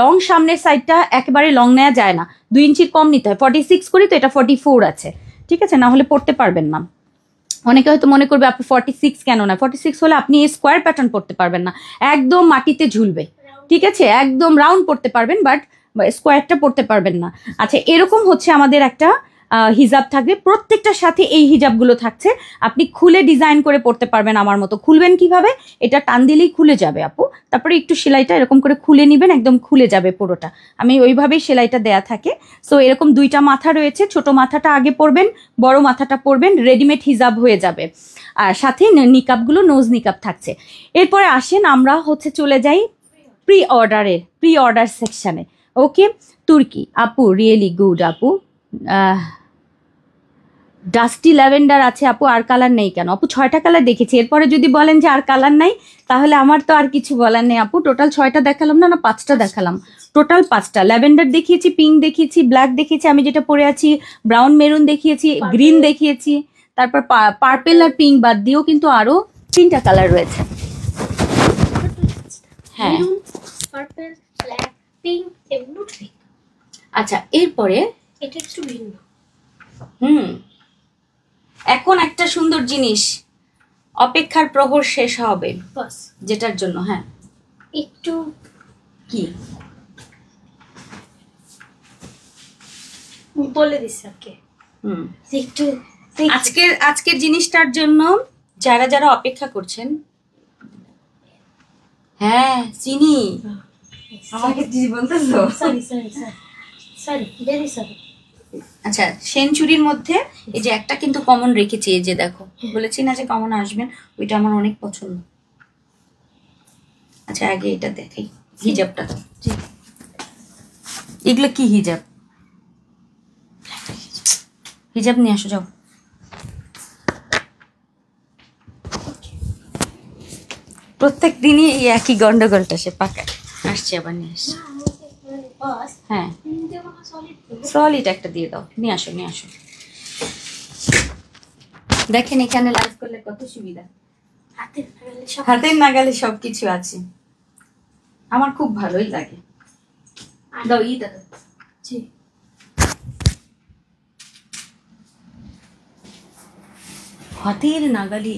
লং সামনের সাইডটা একেবারে লং নেওয়া যায় না, 2 ইঞ্চির কম নিতে হয়। 46 করি তো এটা 44 আছে, ঠিক আছে, না হলে পড়তে পারবেন না। অনেকে হয়তো মনে করবে আপনি 46 কেন না, 46 হলে আপনি এই স্কোয়ার প্যাটার্ন পড়তে পারবেন না, একদম মাটিতে ঝুলবে, ঠিক আছে, একদম রাউন্ড পড়তে পারবেন বাট স্কোয়ারটা পড়তে পারবেন না। আচ্ছা, এরকম হচ্ছে আমাদের একটা হিজাব থাকবে, প্রত্যেকটার সাথে এই হিজাবগুলো থাকছে, আপনি খুলে ডিজাইন করে পড়তে পারবেন আমার মতো। খুলবেন কিভাবে, এটা টান দিলেই খুলে যাবে আপু, তারপরে একটু সেলাইটা এরকম করে খুলে নেবেন, একদম খুলে যাবে পুরোটা, আমি ওইভাবেই সেলাইটা দেয়া থাকে। সো এরকম 2টা মাথা রয়েছে, ছোট মাথাটা আগে পরবেন, বড় মাথাটা পরবেন, রেডিমেড হিজাব হয়ে যাবে। আর সাথে নিকাবগুলো নোজ নিকাব থাকছে। এরপরে আসেন আমরা হচ্ছে চলে যাই প্রি অর্ডার সেকশনে। ওকে, তুর্কি আপু রিয়েলি গুড আপু, ডাস্টি ল্যাভেন্ডার আছে আপু, আর কালার নেই কেন আপু? 6টা কালার দেখেছি, এরপরে যদি বলেন যে আর কালার নাই তাহলে আমার তো আর কিছু বলার নেই আপু। টোটাল 6টা দেখালাম না, 5টা দেখালাম, টোটাল 5টা। ল্যাভেন্ডার দেখিয়েছি, পিঙ্ক দেখিয়েছি, ব্ল্যাক দেখিয়েছি, আমি যেটা পরে আছি ব্রাউন মেরুন দেখিয়েছি, গ্রিন দেখিয়েছি, তারপর পার্পেল আর পিঙ্ক বাদ দিয়েও কিন্তু আরো 3টা কালার রয়েছে। হ্যাঁ, পার্পল, ব্ল্যাক, পিঙ্ক এবং নুড পিঙ্ক। আচ্ছা, এরপরে এটা একটু ভিন্ন। এখন একটা সুন্দর জিনিস, অপেক্ষার প্রহর শেষ হবে বাস যেটার জন্য, হ্যাঁ একটু কি বলে দিস ওকে। একটু আজকের জিনিসটার জন্য যারা যারা অপেক্ষা করছেন, হ্যাঁ চিনি, আমাকে দিদি বলতেছো, সরি ভেরি সরি। আচ্ছা, সেঞ্চুরির মধ্যে এই যে একটা কিন্তু কমন রেখেছি, এই যে দেখো, বলেছি না যে কমন আসবেন, ওইটা আমার অনেক পছন্দ। আচ্ছা, আগে এটা দেখাই, হিজাবটা তো, এগুলো কি হিজাব? হিজাব নিয়ে আসো, যাও। প্রত্যেক দিনই এই একই গন্ডগোলটা সে পাকায়, আসছে আবার নিয়ে আসছে। হ্যাঁ, সলিড একটা দিয়ে দাও, নিয়ে আসো নিয়ে আসো। দেখেন এখানে লাইভ করলে কত সুবিধা, হাতের নাগালে সবকিছু আছে, আমার খুব ভালোই লাগে। দাও ইটা দাও, হাতের নাগালে।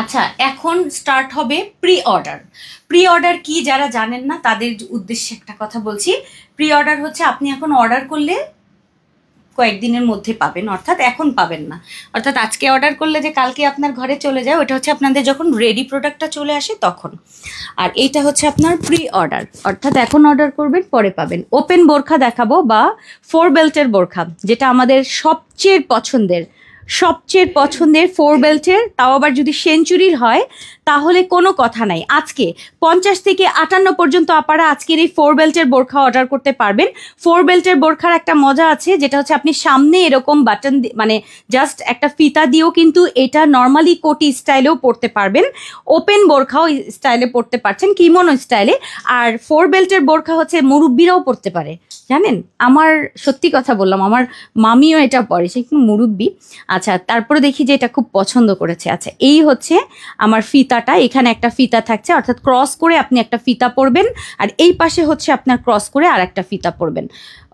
আচ্ছা, এখন স্টার্ট হবে প্রি অর্ডার কি যারা জানেন না তাদের উদ্দেশ্যে একটা কথা বলছি। প্রি অর্ডার হচ্ছে আপনি এখন অর্ডার করলে কয়েকদিনের মধ্যে পাবেন, অর্থাৎ এখন পাবেন না, অর্থাৎ আজকে অর্ডার করলে যে কালকে আপনার ঘরে চলে যায়, ওটা হচ্ছে আপনাদের যখন রেডি প্রোডাক্টটা চলে আসে তখন। আর এইটা হচ্ছে আপনার প্রি অর্ডার, অর্থাৎ এখন অর্ডার করবেন পরে পাবেন। ওপেন বোরখা দেখাবো, বা 4 বেল্টের বোরখা, যেটা আমাদের সবচেয়ে পছন্দের 4 বেল্টের, তাও আবার যদি সেঞ্চুরির হয় তাহলে কোনো কথা নাই। আজকে 50 থেকে 58 পর্যন্ত আপারা আজকের এই 4 বেল্টের বোরখা অর্ডার করতে পারবেন। 4 বেল্টের বোরখার একটা মজা আছে, যেটা হচ্ছে আপনি সামনে এরকম বাটন মানে জাস্ট একটা ফিতা দিয়েও কিন্তু এটা নর্মালি কোটি স্টাইলেও পরতে পারবেন, ওপেন বোরখাও স্টাইলে পরতে পারছেন, কিমোনো স্টাইলে। আর 4 বেল্টের বোরখা হচ্ছে মুরব্বিরাও পরতে পারে, জানেন, আমার সত্যি কথা বললাম, আমার মামিও এটা পরে, সে কিন্তু মুরব্বি। আচ্ছা, তারপরে দেখি যে এটা খুব পছন্দ করেছে। আচ্ছা, এই হচ্ছে আমার ফিতাটা, এখানে একটা ফিতা থাকছে, অর্থাৎ ক্রস করে আপনি একটা ফিতা পরবেন, আর এই পাশে হচ্ছে আপনার ক্রস করে আর একটা ফিতা পরবেন।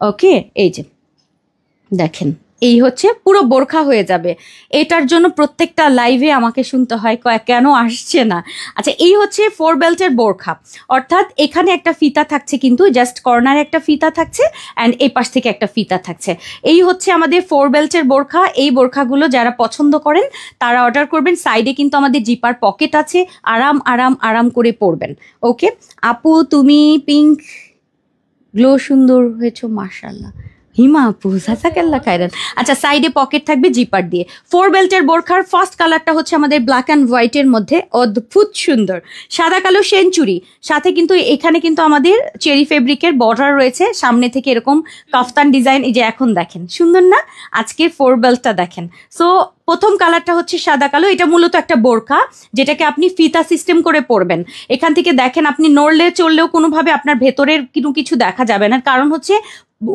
ওকে, এই যে দেখেন, এই হচ্ছে পুরো বোরখা হয়ে যাবে। এটার জন্য প্রত্যেকটা লাইভে আমাকে শুনতে হয় কেন আসছে না। আচ্ছা, এই হচ্ছে 4 বেল্টের বোরখা, অর্থাৎ এখানে একটা ফিতা থাকছে, কিন্তু জাস্ট কর্নারে একটা ফিতা থাকছে, অ্যান্ড এই পাশ থেকে একটা ফিতা থাকছে। এই হচ্ছে আমাদের 4 বেল্টের বোরখা। এই বোরখাগুলো যারা পছন্দ করেন তারা অর্ডার করবেন। সাইডে কিন্তু আমাদের জিপার পকেট আছে, আরাম করে পরবেন। ওকে আপু, তুমি পিঙ্ক গ্লো সুন্দর হয়েছো, মাশাআল্লাহ। হিমা আপু জাযাকাল্লাহ খাইরান। আচ্ছা, সাইডে পকেট থাকবে জিপার দিয়ে। 4 বেল্টের বোরখার ফার্স্ট কালারটা হচ্ছে আমাদের ব্ল্যাক অ্যান্ড হোয়াইটের মধ্যে, অদ্ভুত সুন্দর সাদা কালো সেঞ্চুরি, সাথে কিন্তু এখানে কিন্তু আমাদের চেরি ফেব্রিকের বর্ডার রয়েছে, সামনে থেকে এরকম কাফতান ডিজাইন। এই যে এখন দেখেন সুন্দর না, আজকের 4 বেল্টটা দেখেন। সো প্রথম কালারটা হচ্ছে সাদা কালো, এটা মূলত একটা বোরখা যেটাকে আপনি ফিতা সিস্টেম করে পরবেন। এখান থেকে দেখেন আপনি নড়লে চললেও কোনোভাবে আপনার ভেতরের কিছু দেখা যাবে না, কারণ হচ্ছে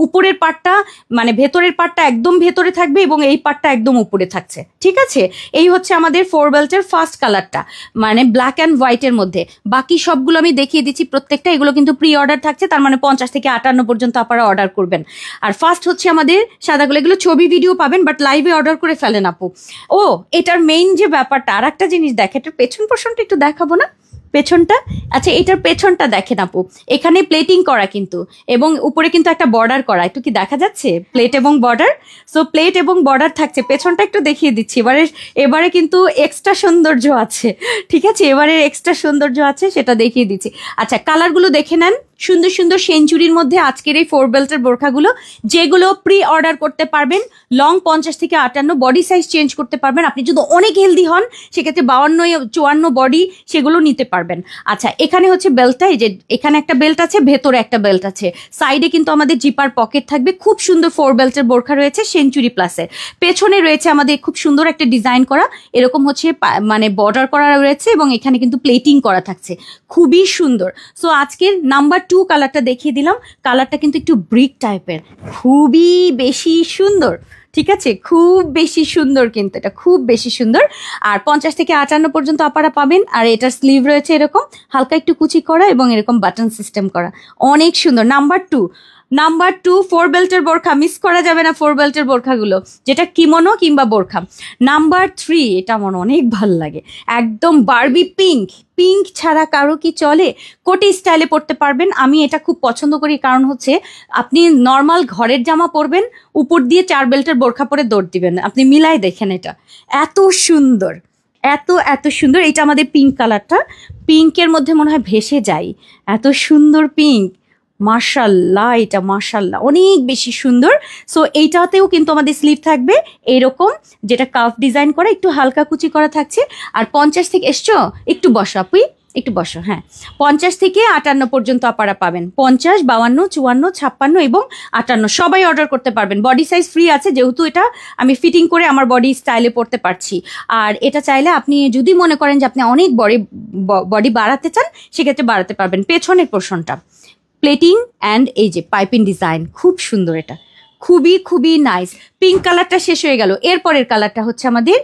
উপরের পার্টটা মানে ভেতরের পার্টটা একদম ভেতরে থাকবে এবং এই পার্টটা একদম উপরে থাকছে, ঠিক আছে। এই হচ্ছে আমাদের 4 বেল্টের ফার্স্ট কালারটা, মানে ব্ল্যাক অ্যান্ড হোয়াইটের মধ্যে। বাকি সবগুলো আমি দেখিয়ে দিচ্ছি প্রত্যেকটা, এগুলো কিন্তু প্রি অর্ডার থাকছে, তার মানে 50 থেকে 58 পর্যন্ত আপনারা অর্ডার করবেন। আর ফার্স্ট হচ্ছে আমাদের সাদাগুলো, এগুলো ছবি ভিডিও পাবেন, বাট লাইভে অর্ডার করে ফেলেন আপু। ও এটার মেইন যে ব্যাপারটা, আর একটা জিনিস দেখে, এটার পেছন পোর্শনটা একটু দেখাবো না, পেছনটা। আচ্ছা, এটার পেছনটা দেখেন আপু, এখানে প্লেটিং করা কিন্তু, এবং উপরে কিন্তু একটা বর্ডার করা, একটু কি দেখা যাচ্ছে প্লেট এবং বর্ডার? সো প্লেট এবং বর্ডার থাকছে, পেছনটা একটু দেখিয়ে দিচ্ছি। এবারে কিন্তু এক্সট্রা সৌন্দর্য আছে, ঠিক আছে, এবারে এক্সট্রা সৌন্দর্য আছে, সেটা দেখিয়ে দিচ্ছি। আচ্ছা, কালারগুলো দেখে নেন, সুন্দর সুন্দর সেঞ্চুরির মধ্যে আজকের এই 4 বেল্টের বোরখাগুলো, যেগুলো প্রি অর্ডার করতে পারবেন। লং 50 থেকে 58, বডি সাইজ চেঞ্জ করতে পারবেন। আপনি যদি অনেক হেলদি হন সেক্ষেত্রে 52, 54 বডি সেগুলো নিতে পারবেন। আচ্ছা, এখানে হচ্ছে বেল্টটা, এই যে এখানে একটা বেল্ট আছে, ভেতরে একটা বেল্ট আছে, সাইডে কিন্তু আমাদের জিপার পকেট থাকবে। খুব সুন্দর 4 বেল্টের বোরখা রয়েছে সেঞ্চুরি প্লাসের। পেছনে রয়েছে আমাদের খুব সুন্দর একটা ডিজাইন করা, এরকম হচ্ছে মানে বর্ডার করা রয়েছে, এবং এখানে কিন্তু প্লেটিং করা থাকছে, খুবই সুন্দর। সো আজকের নাম্বার 2 কালারটা দেখিয়ে দিলাম। কালারটা কিন্তু একটু ব্রিক টাইপের, খুবই বেশি সুন্দর, ঠিক আছে, খুব বেশি সুন্দর, কিন্তু এটা খুব বেশি সুন্দর। আর 50 থেকে 58 পর্যন্ত আপনারা পাবেন। আর এটার স্লিভ রয়েছে এরকম হালকা একটু কুচি করা এবং এরকম বাটন সিস্টেম করা, অনেক সুন্দর। নাম্বার 2 4 বেল্টের বোরখা, মিস করা যাবে না 4 বেল্টের বোরখাগুলো, যেটা কিমোনো কিংবা বোরখা। নাম্বার 3, এটা আমার অনেক ভাল লাগে, একদম বারবি পিঙ্ক ছাড়া কারো কি চলে? কোটি স্টাইলে পরতে পারবেন। আমি এটা খুব পছন্দ করি, কারণ হচ্ছে আপনি নর্মাল ঘরের জামা পরবেন, উপর দিয়ে 4 বেল্টের বোরখা পরে দৌড় দিবেন, আপনি মিলাই দেখেন, এটা এত সুন্দর, এত সুন্দর। এটা আমাদের পিঙ্ক কালারটা, পিঙ্কের মধ্যে মনে হয় ভেসে যাই, এত সুন্দর পিঙ্ক, মাশাল্লাহ, এটা মাশাল্লাহ অনেক বেশি সুন্দর। সো এইটাতেও কিন্তু আমাদের স্লিভ থাকবে এরকম, যেটা কাফ ডিজাইন করা, একটু হালকা কুচি করা থাকছে। আর 50 থেকে এসছো, একটু বসো আপু, একটু বসো, হ্যাঁ, 50 থেকে 58 পর্যন্ত আপনারা পাবেন। 50, 52, 54, 56 এবং 58 সবাই অর্ডার করতে পারবেন। বডি সাইজ ফ্রি আছে, যেহেতু এটা আমি ফিটিং করে আমার বডি স্টাইলে পড়তে পারছি। আর এটা চাইলে আপনি যদি মনে করেন যে আপনি অনেক বডি বাড়াতে চান, সেক্ষেত্রে বাড়াতে পারবেন। পেছনের পোর্শনটা প্লেটিং অ্যান্ড এই যে পাইপিং ডিজাইন, খুব সুন্দর, এটা খুবই নাইস। পিঙ্ক কালারটা শেষ হয়ে গেল, এরপরের কালারটা হচ্ছে আমাদের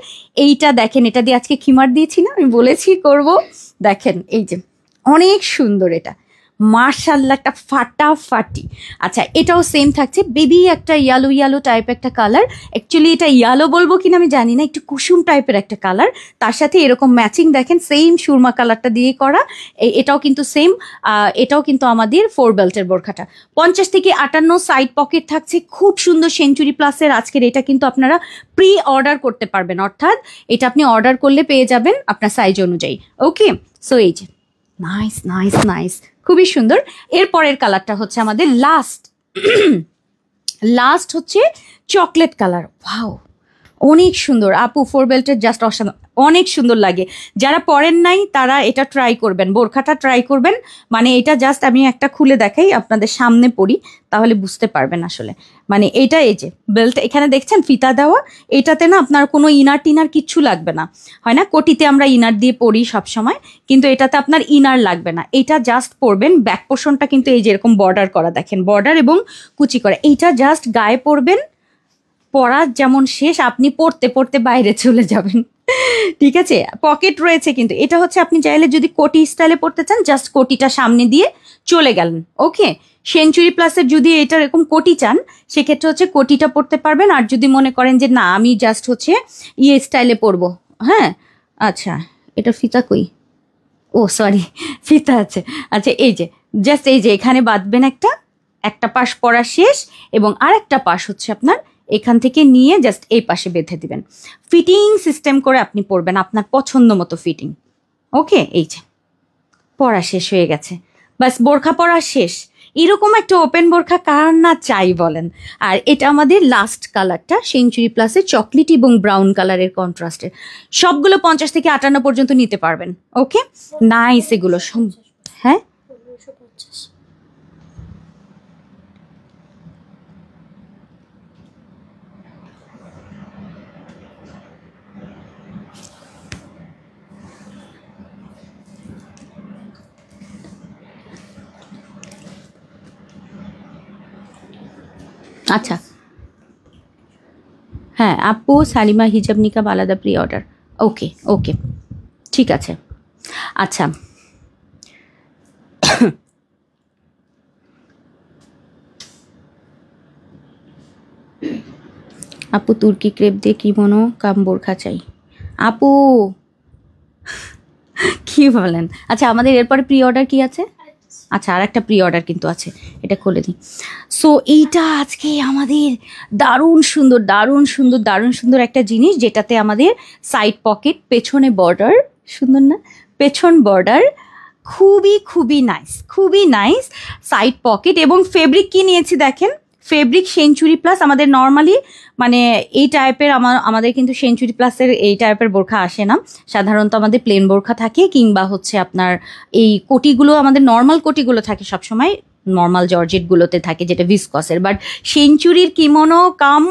এইটা, দেখেন, এটা দিয়ে আজকে খিমার দিয়েছি না, আমি বলেছি করব, দেখেন এই যে অনেক সুন্দর, এটা মার্শাল্লাহ, একটা ফাটাফাটি। আচ্ছা, এটাও সেম থাকছে, বেবি একটা ইয়ালো টাইপ একটা কালার, অ্যাকচুয়ালি এটা ইয়ালো বলবো কিনা আমি জানি না, একটু কুসুম টাইপের একটা কালার, তার সাথে এরকম ম্যাচিং দেখেন সেম সুরমা কালারটা দিয়ে করা। এটাও কিন্তু সেম, এটাও কিন্তু আমাদের 4 বেল্টের বোরখাটা। 50 থেকে 58 সাইড পকেট থাকছে, খুব সুন্দর সেঞ্চুরি প্লাসের। আজকের এটা কিন্তু আপনারা প্রি অর্ডার করতে পারবেন, অর্থাৎ এটা আপনি অর্ডার করলে পেয়ে যাবেন আপনার সাইজ অনুযায়ী। ওকে, সো এই যে নাইস, খুবই সুন্দর। এরপরের কালারটা হচ্ছে আমাদের লাস্ট হচ্ছে চকলেট কালার। ওয়াও, অনেক সুন্দর আপু, 4 বেল্টের জাস্ট অসাধারণ, অনেক সুন্দর লাগে। যারা পরেন নাই তারা এটা ট্রাই করবেন, বোরখাটা ট্রাই করবেন। মানে এটা জাস্ট আমি একটা খুলে দেখাই আপনাদের সামনে পরি, তাহলে বুঝতে পারবেন আসলে। মানে এটা, এই যে বেল্ট এখানে দেখছেন ফিতা দেওয়া, এটাতে না আপনার কোনো ইনার টিনার কিচ্ছু লাগবে না, হয় না কোটিতে আমরা ইনার দিয়ে পরি সব সময়, কিন্তু এটাতে আপনার ইনার লাগবে না। এটা জাস্ট পরবেন, ব্যাক পোর্শনটা কিন্তু এই যে এরকম বর্ডার করা, দেখেন বর্ডার এবং কুচি করা, এইটা জাস্ট গায়ে পরবেন, পরা যেমন শেষ, আপনি পড়তে বাইরে চলে যাবেন, ঠিক আছে। পকেট রয়েছে কিন্তু, এটা হচ্ছে আপনি চাইলে যদি কোটি স্টাইলে পড়তে চান, জাস্ট কোটিটা সামনে দিয়ে চলে গেলেন। ওকে, সেঞ্চুরি প্লাসের যদি এটা এরকম কোটি চান, সেক্ষেত্রে হচ্ছে কোটিটা পড়তে পারবেন। আর যদি মনে করেন যে না আমি জাস্ট হচ্ছে স্টাইলে পরবো, হ্যাঁ, আচ্ছা, এটা ফিতা কই, ও সরি, ফিতা আছে। আচ্ছা, এই যে জাস্ট এই যে এখানে বাঁধবেন, একটা পাশ পরা শেষ, এবং আরেকটা পাশ হচ্ছে আপনার এখান থেকে নিয়ে জাস্ট এই পাশে বেঁধে দিবেন। ফিটিং সিস্টেম করে আপনি পরবেন, আপনার পছন্দ মতো ফিটিং। ওকে, এই যে পরা শেষ হয়ে গেছে, বাস বোরখা পরা শেষ। এরকম একটা ওপেন বোরখা কার না চাই বলেন। আর এটা আমাদের লাস্ট কালারটা সেঞ্চুরি প্লাসের চকলেট এবং ব্রাউন কালারের কন্ট্রাস্টের। সবগুলো 50 থেকে 58 পর্যন্ত নিতে পারবেন। ওকে, নাইস এগুলো সব। হ্যাঁ 1550। আচ্ছা, হ্যাঁ আপু সালিমা হিজাব নিকাব আলাদা প্রি অর্ডার। ওকে ওকে ঠিক আছে। আচ্ছা আপু তুর্কি ক্রেপ দিয়ে কিমোনো কাম বোরখা চাই আপু। কি বলেন? আচ্ছা আমাদের এরপরে প্রি অর্ডার কি আছে? আচ্ছা আর একটা প্রি অর্ডার কিন্তু আছে, এটা খুলে দিই। সো এইটা আজকে আমাদের দারুণ সুন্দর দারুণ সুন্দর দারুণ সুন্দর একটা জিনিস, যেটাতে আমাদের সাইড পকেট, পেছনে বর্ডার, সুন্দর না? পেছন বর্ডার খুবই খুবই নাইস, খুবই নাইস সাইড পকেট। এবং ফেব্রিক কি নিয়েছি দেখেন, ফেব্রিক সেঞ্চুরি প্লাস। আমাদের নর্মালি মানে এই টাইপের আমাদের কিন্তু সেঞ্চুরি প্লাসের এই টাইপের বোরখা আসে না, সাধারণত আমাদের প্লেন বোরখা থাকে, কিংবা হচ্ছে আপনার এই কোটিগুলো আমাদের নর্মাল কোটিগুলো থাকে সবসময়, নর্মাল জর্জেটগুলোতে থাকে যেটা ভিসকসের। বাট সেঞ্চুরির কিমোনো কাম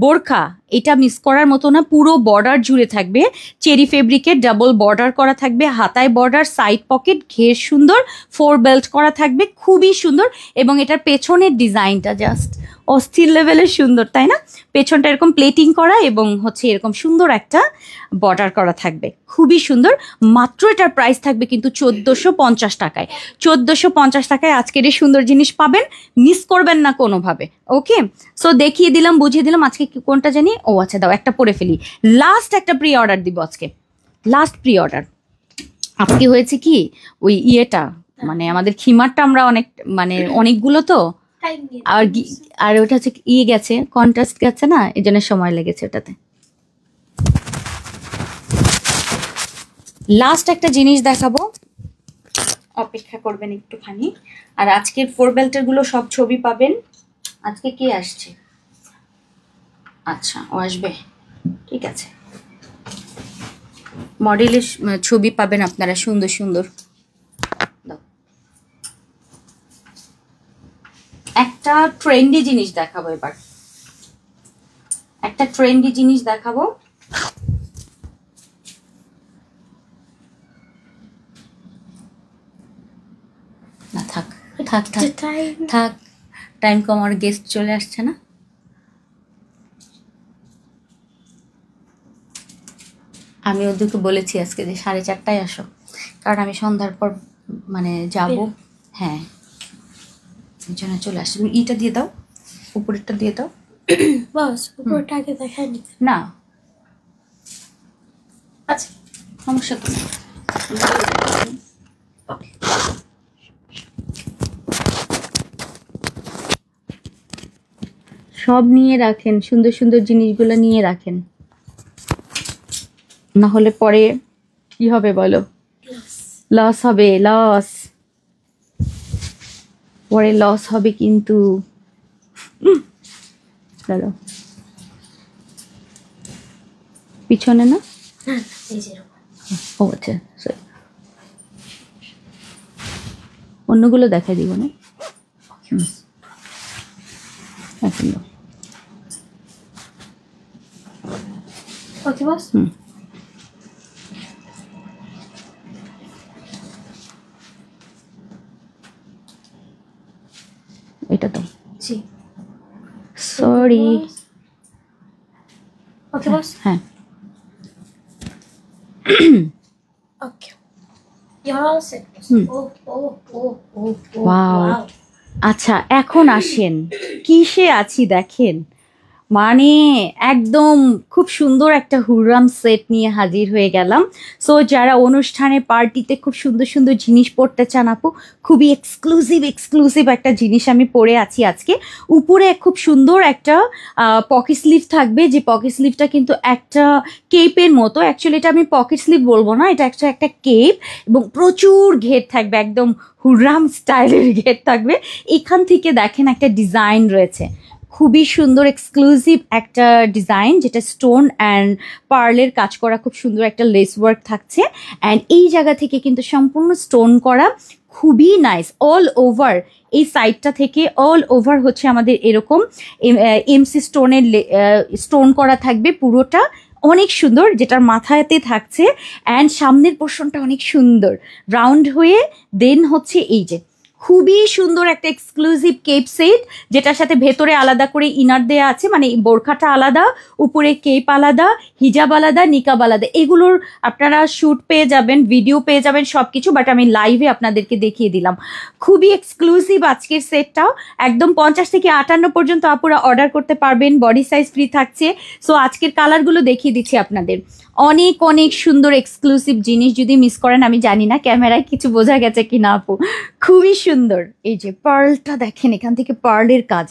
বোরখা এটা মিস করার মতো না, পুরো বর্ডার জুড়ে থাকবে চেরি ফেব্রিকের, ডাবল বর্ডার করা থাকবে, হাতায় বর্ডার, সাইড পকেট, ঘের সুন্দর, 4 বেল্ট করা থাকবে, খুবই সুন্দর। এবং এটার পেছনের ডিজাইনটা জাস্ট অস্থির লেভেলের সুন্দর, তাই না? পেছনটা এরকম প্লেটিং করা এবং হচ্ছে এরকম সুন্দর একটা বর্ডার করা থাকবে, খুবই সুন্দর। মাত্র এটার প্রাইস থাকবে কিন্তু 1450 টাকায়। 1450 টাকায় আজকের এই সুন্দর জিনিস পাবেন, মিস করবেন না কোনোভাবে। ওকে, সো দেখিয়ে দিলাম, বুঝিয়ে দিলাম আজকে কোনটা জানি। ও আচ্ছা দাও একটা পরে ফেলি, লাস্ট একটা প্রি অর্ডার দিব আজকে, লাস্ট প্রি অর্ডার। আজকে হয়েছে কি ওই ইয়েটা মানে আমাদের খিমারটা আমরা অনেক মানে অনেকগুলো তো, আর ওটা হচ্ছে ইয়ে গেছে, কন্ট্রাস্ট গেছে না, এই জন্য সময় লেগেছে ওটাতে। লাস্ট একটা জিনিস দেখাবো, অপেক্ষা করবেন একটুখানি। আর আজকের 4 বেল্টের গুলো সব ছবি পাবেন। আজকে কে আসছে? আচ্ছা ও আসবে, ঠিক আছে। মডেলের ছবি পাবেন আপনারা সুন্দর সুন্দর। একটা ট্রেন্ডি জিনিস দেখাবো এবার, একটা ট্রেন্ডি জিনিস দেখাবো। না থাক থাক থাক থাক, টাইম কম, আমার গেস্ট চলে আসছে না। আমি ওদেরকে বলেছি আজকে যে 4:30টায় আসো, কারণ আমি সন্ধ্যার পর মানে যাব। হ্যাঁ এই জন্য চলে আসছি। তুমি ইটা দিয়ে দাও, উপরেরটা দিয়ে দাও। বাস উপরটা আগে দেখায়নি না আচ্ছা সমস্যা তো নেই। সব নিয়ে রাখেন, সুন্দর সুন্দর জিনিসগুলো নিয়ে রাখেন, না হলে পরে কি হবে বলো? লস হবে, লস, পরে লস হবে কিন্তু। চলো পিছনে না, ও আচ্ছা সরি, অন্যগুলো দেখাই দিব না। এখন দাও। ওকে বস এটা দাও। জি সরি। ওকে বস হ্যাঁ ওকে You're all set. Oh. Wow. আচ্ছা এখন আসেন কিসে আছি দেখেন, মানে একদম খুব সুন্দর একটা হুররাম সেট নিয়ে হাজির হয়ে গেলাম। সো যারা অনুষ্ঠানে পার্টিতে খুব সুন্দর সুন্দর জিনিস পরতে চান আপু, খুবই এক্সক্লুসিভ একটা জিনিস আমি পরে আছি আজকে। উপরে খুব সুন্দর একটা পকেট স্লিভ থাকবে, যে পকেট স্লিভটা কিন্তু একটা কেপের মতো। অ্যাকচুয়ালি এটা আমি পকেট স্লিভ বলবো না, এটা একটা কেপ, এবং প্রচুর ঘের থাকবে, একদম হুররাম স্টাইলের ঘের থাকবে। এখান থেকে দেখেন একটা ডিজাইন রয়েছে, খুবই সুন্দর এক্সক্লুসিভ একটা ডিজাইন, যেটা স্টোন অ্যান্ড পার্লের কাজ করা, খুব সুন্দর একটা লেস ওয়ার্ক থাকছে। অ্যান্ড এই জায়গা থেকে কিন্তু সম্পূর্ণ স্টোন করা, খুবই নাইস। অল ওভার এই সাইডটা থেকে অল ওভার হচ্ছে আমাদের এরকম এমসি স্টোনের স্টোন করা থাকবে পুরোটা, অনেক সুন্দর, যেটার মাথাতে থাকছে। অ্যান্ড সামনের পোর্শনটা অনেক সুন্দর রাউন্ড হয়ে দেন হচ্ছে এই যে খুবই সুন্দর একটা এক্সক্লুসিভ কেপ সেট, যেটার সাথে ভেতরে আলাদা করে ইনার দেয়া আছে, মানে বোরখাটা আলাদা, উপরে কেপ আলাদা, হিজাব আলাদা, নিকাব আলাদা। এগুলোর আপনারা শ্যুট পেয়ে যাবেন, ভিডিও পেয়ে যাবেন, সব কিছু, বাট আমি লাইভে আপনাদেরকে দেখিয়ে দিলাম। খুবই এক্সক্লুসিভ আজকের সেটটাও, একদম 50 থেকে 58 পর্যন্ত আপুরা অর্ডার করতে পারবেন, বডি সাইজ ফ্রি থাকছে। সো আজকের কালারগুলো দেখিয়ে দিচ্ছি আপনাদের, অনেক অনেক সুন্দর এক্সক্লুসিভ জিনিস। যদি মিস করেন আমি জানি না ক্যামেরায় কিছু বোঝা গেছে কি না আপু, খুবই সুন্দর। এই যে পার্লটা দেখেন, এখান থেকে পার্লের কাজ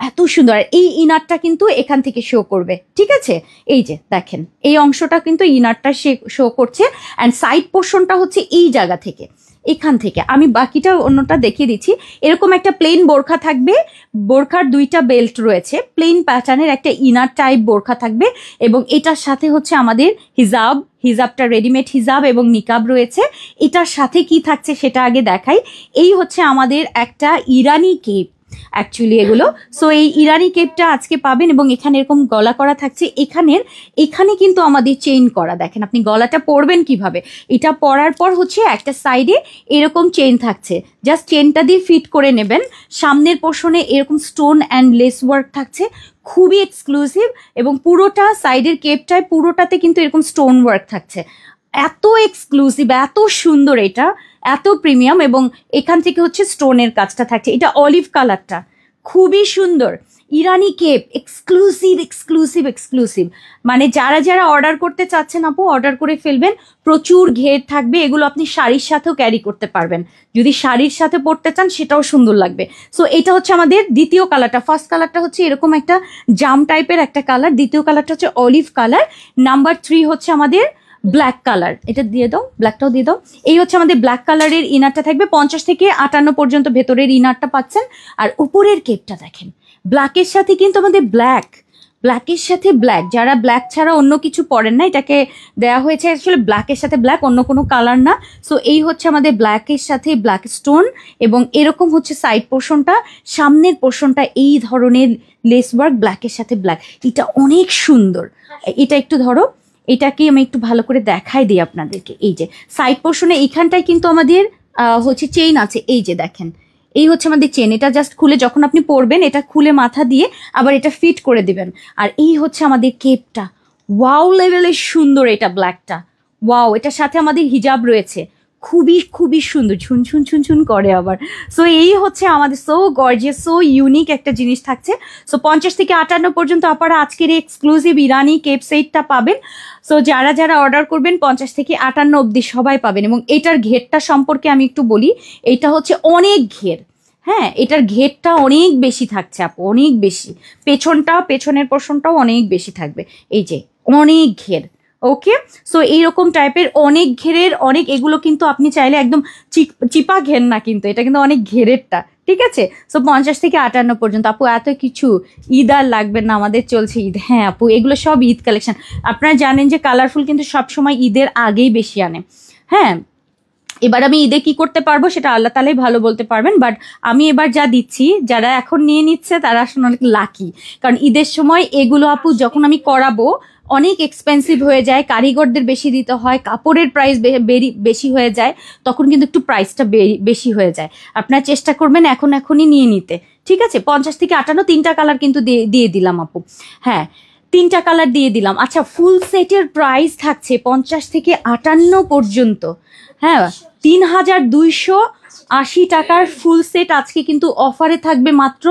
এত সুন্দর। আর এই ইনারটা কিন্তু এখান থেকে শো করবে, ঠিক আছে? এই যে দেখেন এই অংশটা কিন্তু ইনারটা শো করছে, অ্যান্ড সাইড পোর্শনটা হচ্ছে এই জায়গা থেকে, এখান থেকে। আমি বাকিটা অন্যটা দেখিয়ে দিচ্ছি। এরকম একটা প্লেন বোরখা থাকবে, বোরখার 2টা বেল্ট রয়েছে, প্লেন প্যাটার্নের একটা ইনার টাইপ বোরখা থাকবে, এবং এটার সাথে হচ্ছে আমাদের হিজাবটা রেডিমেড হিজাব এবং নিকাব রয়েছে। এটার সাথে কি থাকছে সেটা আগে দেখাই। এই হচ্ছে আমাদের একটা ইরানি কেপ, অ্যাকচুয়ালি এগুলো। সো এই ইরানি কেপটা আজকে পাবেন, এবং এখানে এরকম গলা করা থাকছে। এখানে কিন্তু আমাদের চেইন করা, দেখেন আপনি গলাটা পরবেন কিভাবে। এটা পরার পর হচ্ছে একটা সাইডে এরকম চেইন থাকছে, জাস্ট চেইনটা দিয়ে ফিট করে নেবেন। সামনের পোর্শনে এরকম স্টোন অ্যান্ড লেস ওয়ার্ক থাকছে, খুবই এক্সক্লুসিভ। এবং পুরোটা সাইডের কেপটায় পুরোটাতে কিন্তু এরকম স্টোন ওয়ার্ক থাকছে, এত এক্সক্লুসিভ, এত সুন্দর, এটা এত প্রিমিয়াম। এবং এখান থেকে হচ্ছে স্টোনের কাজটা থাকছে, এটা অলিভ কালারটা, খুবই সুন্দর ইরানি কেপ, এক্সক্লুসিভ। মানে যারা অর্ডার করতে চাচ্ছেন আপু, অর্ডার করে ফেলবেন, প্রচুর ঘের থাকবে। এগুলো আপনি শাড়ির সাথেও ক্যারি করতে পারবেন, যদি শাড়ির সাথে পরতে চান সেটাও সুন্দর লাগবে। সো এটা হচ্ছে আমাদের দ্বিতীয় কালারটা। ফার্স্ট কালারটা হচ্ছে এরকম একটা জাম টাইপের একটা কালার, দ্বিতীয় কালারটা হচ্ছে অলিভ কালার, নাম্বার 3 হচ্ছে আমাদের ব্ল্যাক কালার। এটা দিয়ে দাও, ব্ল্যাকটাও দিয়ে দাও। এই হচ্ছে আমাদের ব্ল্যাক কালারের ইনারটা থাকবে, 50 থেকে 58 পর্যন্ত ভেতরের ইনারটা পাচ্ছেন। আর উপরের কেপটা দেখেন, ব্ল্যাকের সাথে কিন্তু আমাদের ব্ল্যাকের সাথে ব্ল্যাক, যারা ব্ল্যাক ছাড়া অন্য কিছু পরেন না, এটাকে দেওয়া হয়েছে অ্যাকচুয়ালি ব্ল্যাকের সাথে ব্ল্যাক, অন্য কোনো কালার না। সো এই হচ্ছে আমাদের ব্ল্যাকের সাথে ব্ল্যাক স্টোন, এবং এরকম হচ্ছে সাইড পোর্শনটা, সামনের পোর্শনটা এই ধরনের লেস ওয়ার্ক, ব্ল্যাকের সাথে ব্ল্যাক। এটা অনেক সুন্দর। এটা একটু ধরো, এটাকে আমি একটু ভালো করে দেখাই দিই আপনাদেরকে। এই যে সাইড পোর্শনে এইখানটায় কিন্তু আমাদের হচ্ছে চেইন আছে, এই যে দেখেন, এই হচ্ছে আমাদের চেন। এটা জাস্ট খুলে যখন আপনি পরবেন, এটা খুলে মাথা দিয়ে আবার এটা ফিট করে দিবেন। আর এই হচ্ছে আমাদের কেপটা, ওয়াও লেভেলের সুন্দর এটা ব্ল্যাকটা, ওয়াও। এটার সাথে আমাদের হিজাব রয়েছে, খুবই সুন্দর, ঝুনঝুন করে আবার। সো এই হচ্ছে আমাদের সো গর্জিয়াস, সো ইউনিক একটা জিনিস থাকছে। সো 50 থেকে 58 পর্যন্ত আপনারা আজকের এক্সক্লুসিভ ইরানি কেপ সেটটা পাবেন। সো যারা অর্ডার করবেন 50 থেকে 58 অবধি সবাই পাবেন। এবং এটার ঘেরটা সম্পর্কে আমি একটু বলি, এটা হচ্ছে অনেক ঘের, হ্যাঁ, এটার ঘেরটা অনেক বেশি থাকছে আপু, অনেক বেশি। পেছনের পোর্শনটাও অনেক বেশি থাকবে, এই যে অনেক ঘের। ওকে, সো এইরকম টাইপের অনেক ঘেরের, অনেক, এগুলো কিন্তু আপনি চাইলে একদম চিপা ঘের না, কিন্তু এটা কিন্তু অনেক ঘেরেরটা, ঠিক আছে? সো 50 থেকে 58 পর্যন্ত। আপু এত কিছু, ঈদ আর লাগবে না, আমাদের চলছে ঈদ। হ্যাঁ আপু, এগুলো সব ঈদ কালেকশন। আপনারা জানেন যে কালারফুল কিন্তু সবসময় ঈদের আগেই বেশি আনে। হ্যাঁ, এবার আমি ঈদে কি করতে পারবো সেটা আল্লাহ তালাই ভালো বলতে পারবেন, বাট আমি এবার যা দিচ্ছি, যারা এখন নিয়ে নিচ্ছে তারা আসলে অনেক লাকি। কারণ ঈদের সময় এগুলো আপু যখন আমি করাবো অনেক এক্সপেন্সিভ হয়ে যায়, কারিগরদের বেশি দিতে হয়, কাপড়ের প্রাইস বেশি হয়ে যায়, তখন কিন্তু একটু প্রাইসটা বেশি হয়ে যায়। আপনারা চেষ্টা করবেন এখনই নিয়ে নিতে, ঠিক আছে? 50 থেকে 58, 3টা কালার কিন্তু দিয়ে দিলাম আপু। হ্যাঁ, 3টা কালার দিয়ে দিলাম। আচ্ছা, ফুল সেটের প্রাইস থাকছে 50 থেকে 58 পর্যন্ত। হ্যাঁ, 3280 টাকার ফুল সেট আজকে কিন্তু অফারে থাকবে মাত্র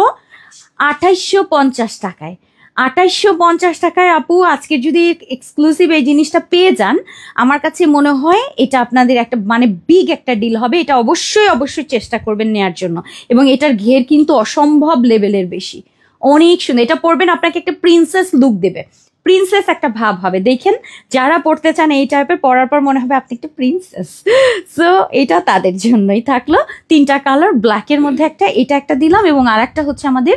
2850 টাকায়। 2850 টাকায় আপু আজকে যদি এক্সক্লুসিভ এই জিনিসটা পেয়ে যান, আমার কাছে মনে হয় এটা আপনাদের একটা মানে বিগ একটা ডিল হবে। এটা অবশ্যই চেষ্টা করবেন নেয়ার জন্য। এবং এটার ঘের কিন্তু অসম্ভব লেভেলের বেশি, অনেক সুন্দর। এটা পরবেন আপনাকে একটা প্রিন্সেস লুক দেবে, প্রিন্সেস একটা ভাব হবে। দেখেন যারা পড়তে চান এই টাইপের, পরার পর মনে হবে আপনি একটা প্রিন্সেস। সো এটা তাদের জন্যই থাকলো। 3টা কালার, ব্ল্যাকের মধ্যে একটা, এটা একটা দিলাম, এবং আর একটা হচ্ছে আমাদের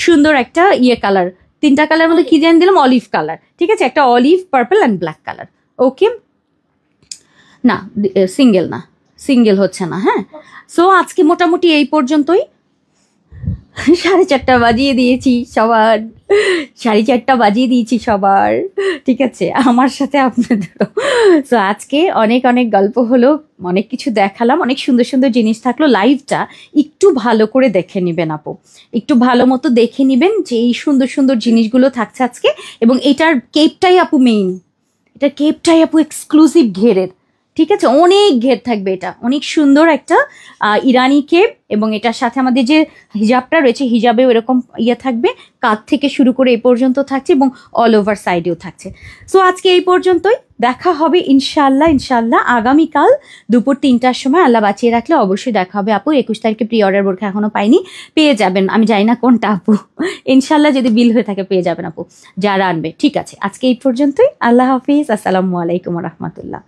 সুন্দর একটা কালার। 3টা কালার মধ্যে কি জানি দিলাম, অলিভ কালার। ঠিক আছে, একটা olive, purple and black colour. Okay, না সিঙ্গেল হচ্ছে না। হ্যাঁ, সো আজকে মোটামুটি এই পর্যন্তই। 4:30 বাজিয়ে দিয়েছি সবার, 4:30 বাজিয়ে দিয়েছি সবার। ঠিক আছে, আমার সাথে আপনাদেরও। সো আজকে অনেক গল্প হলো, অনেক কিছু দেখালাম, অনেক সুন্দর জিনিস থাকলো। লাইভটা একটু ভালো করে দেখে নিবেন আপু, একটু ভালো মতো দেখে নিবেন যে এই সুন্দর জিনিসগুলো থাকছে আজকে। এবং এটার কেপটাই আপু মেইন, এটার কেপটাই আপু এক্সক্লুসিভ ঘেরের। ঠিক আছে, অনেক ঘের থাকবে, এটা অনেক সুন্দর একটা ইরানি কেপ। এবং এটার সাথে আমাদের যে হিজাবটা রয়েছে, হিজাবেও এরকম থাকবে, কাঁধ থেকে শুরু করে এই পর্যন্ত থাকছে, এবং অল ওভার সাইডেও থাকছে। সো আজকে এই পর্যন্তই, দেখা হবে ইনশাল্লাহ আগামীকাল দুপুর 3টার সময়। আল্লাহ বাঁচিয়ে রাখলে অবশ্যই দেখা হবে আপু। 21 তারিখে প্রি অর্ডার বোরখা এখনো পাইনি, পেয়ে যাবেন। আমি জানি না কোনটা আপু, ইনশাল্লাহ যদি বিল হয়ে থাকে পেয়ে যাবেন আপু যারা আনবে। ঠিক আছে, আজকে এই পর্যন্তই। আল্লাহ হাফিজ, আসসালামু আলাইকুম রহমতুল্লাহ।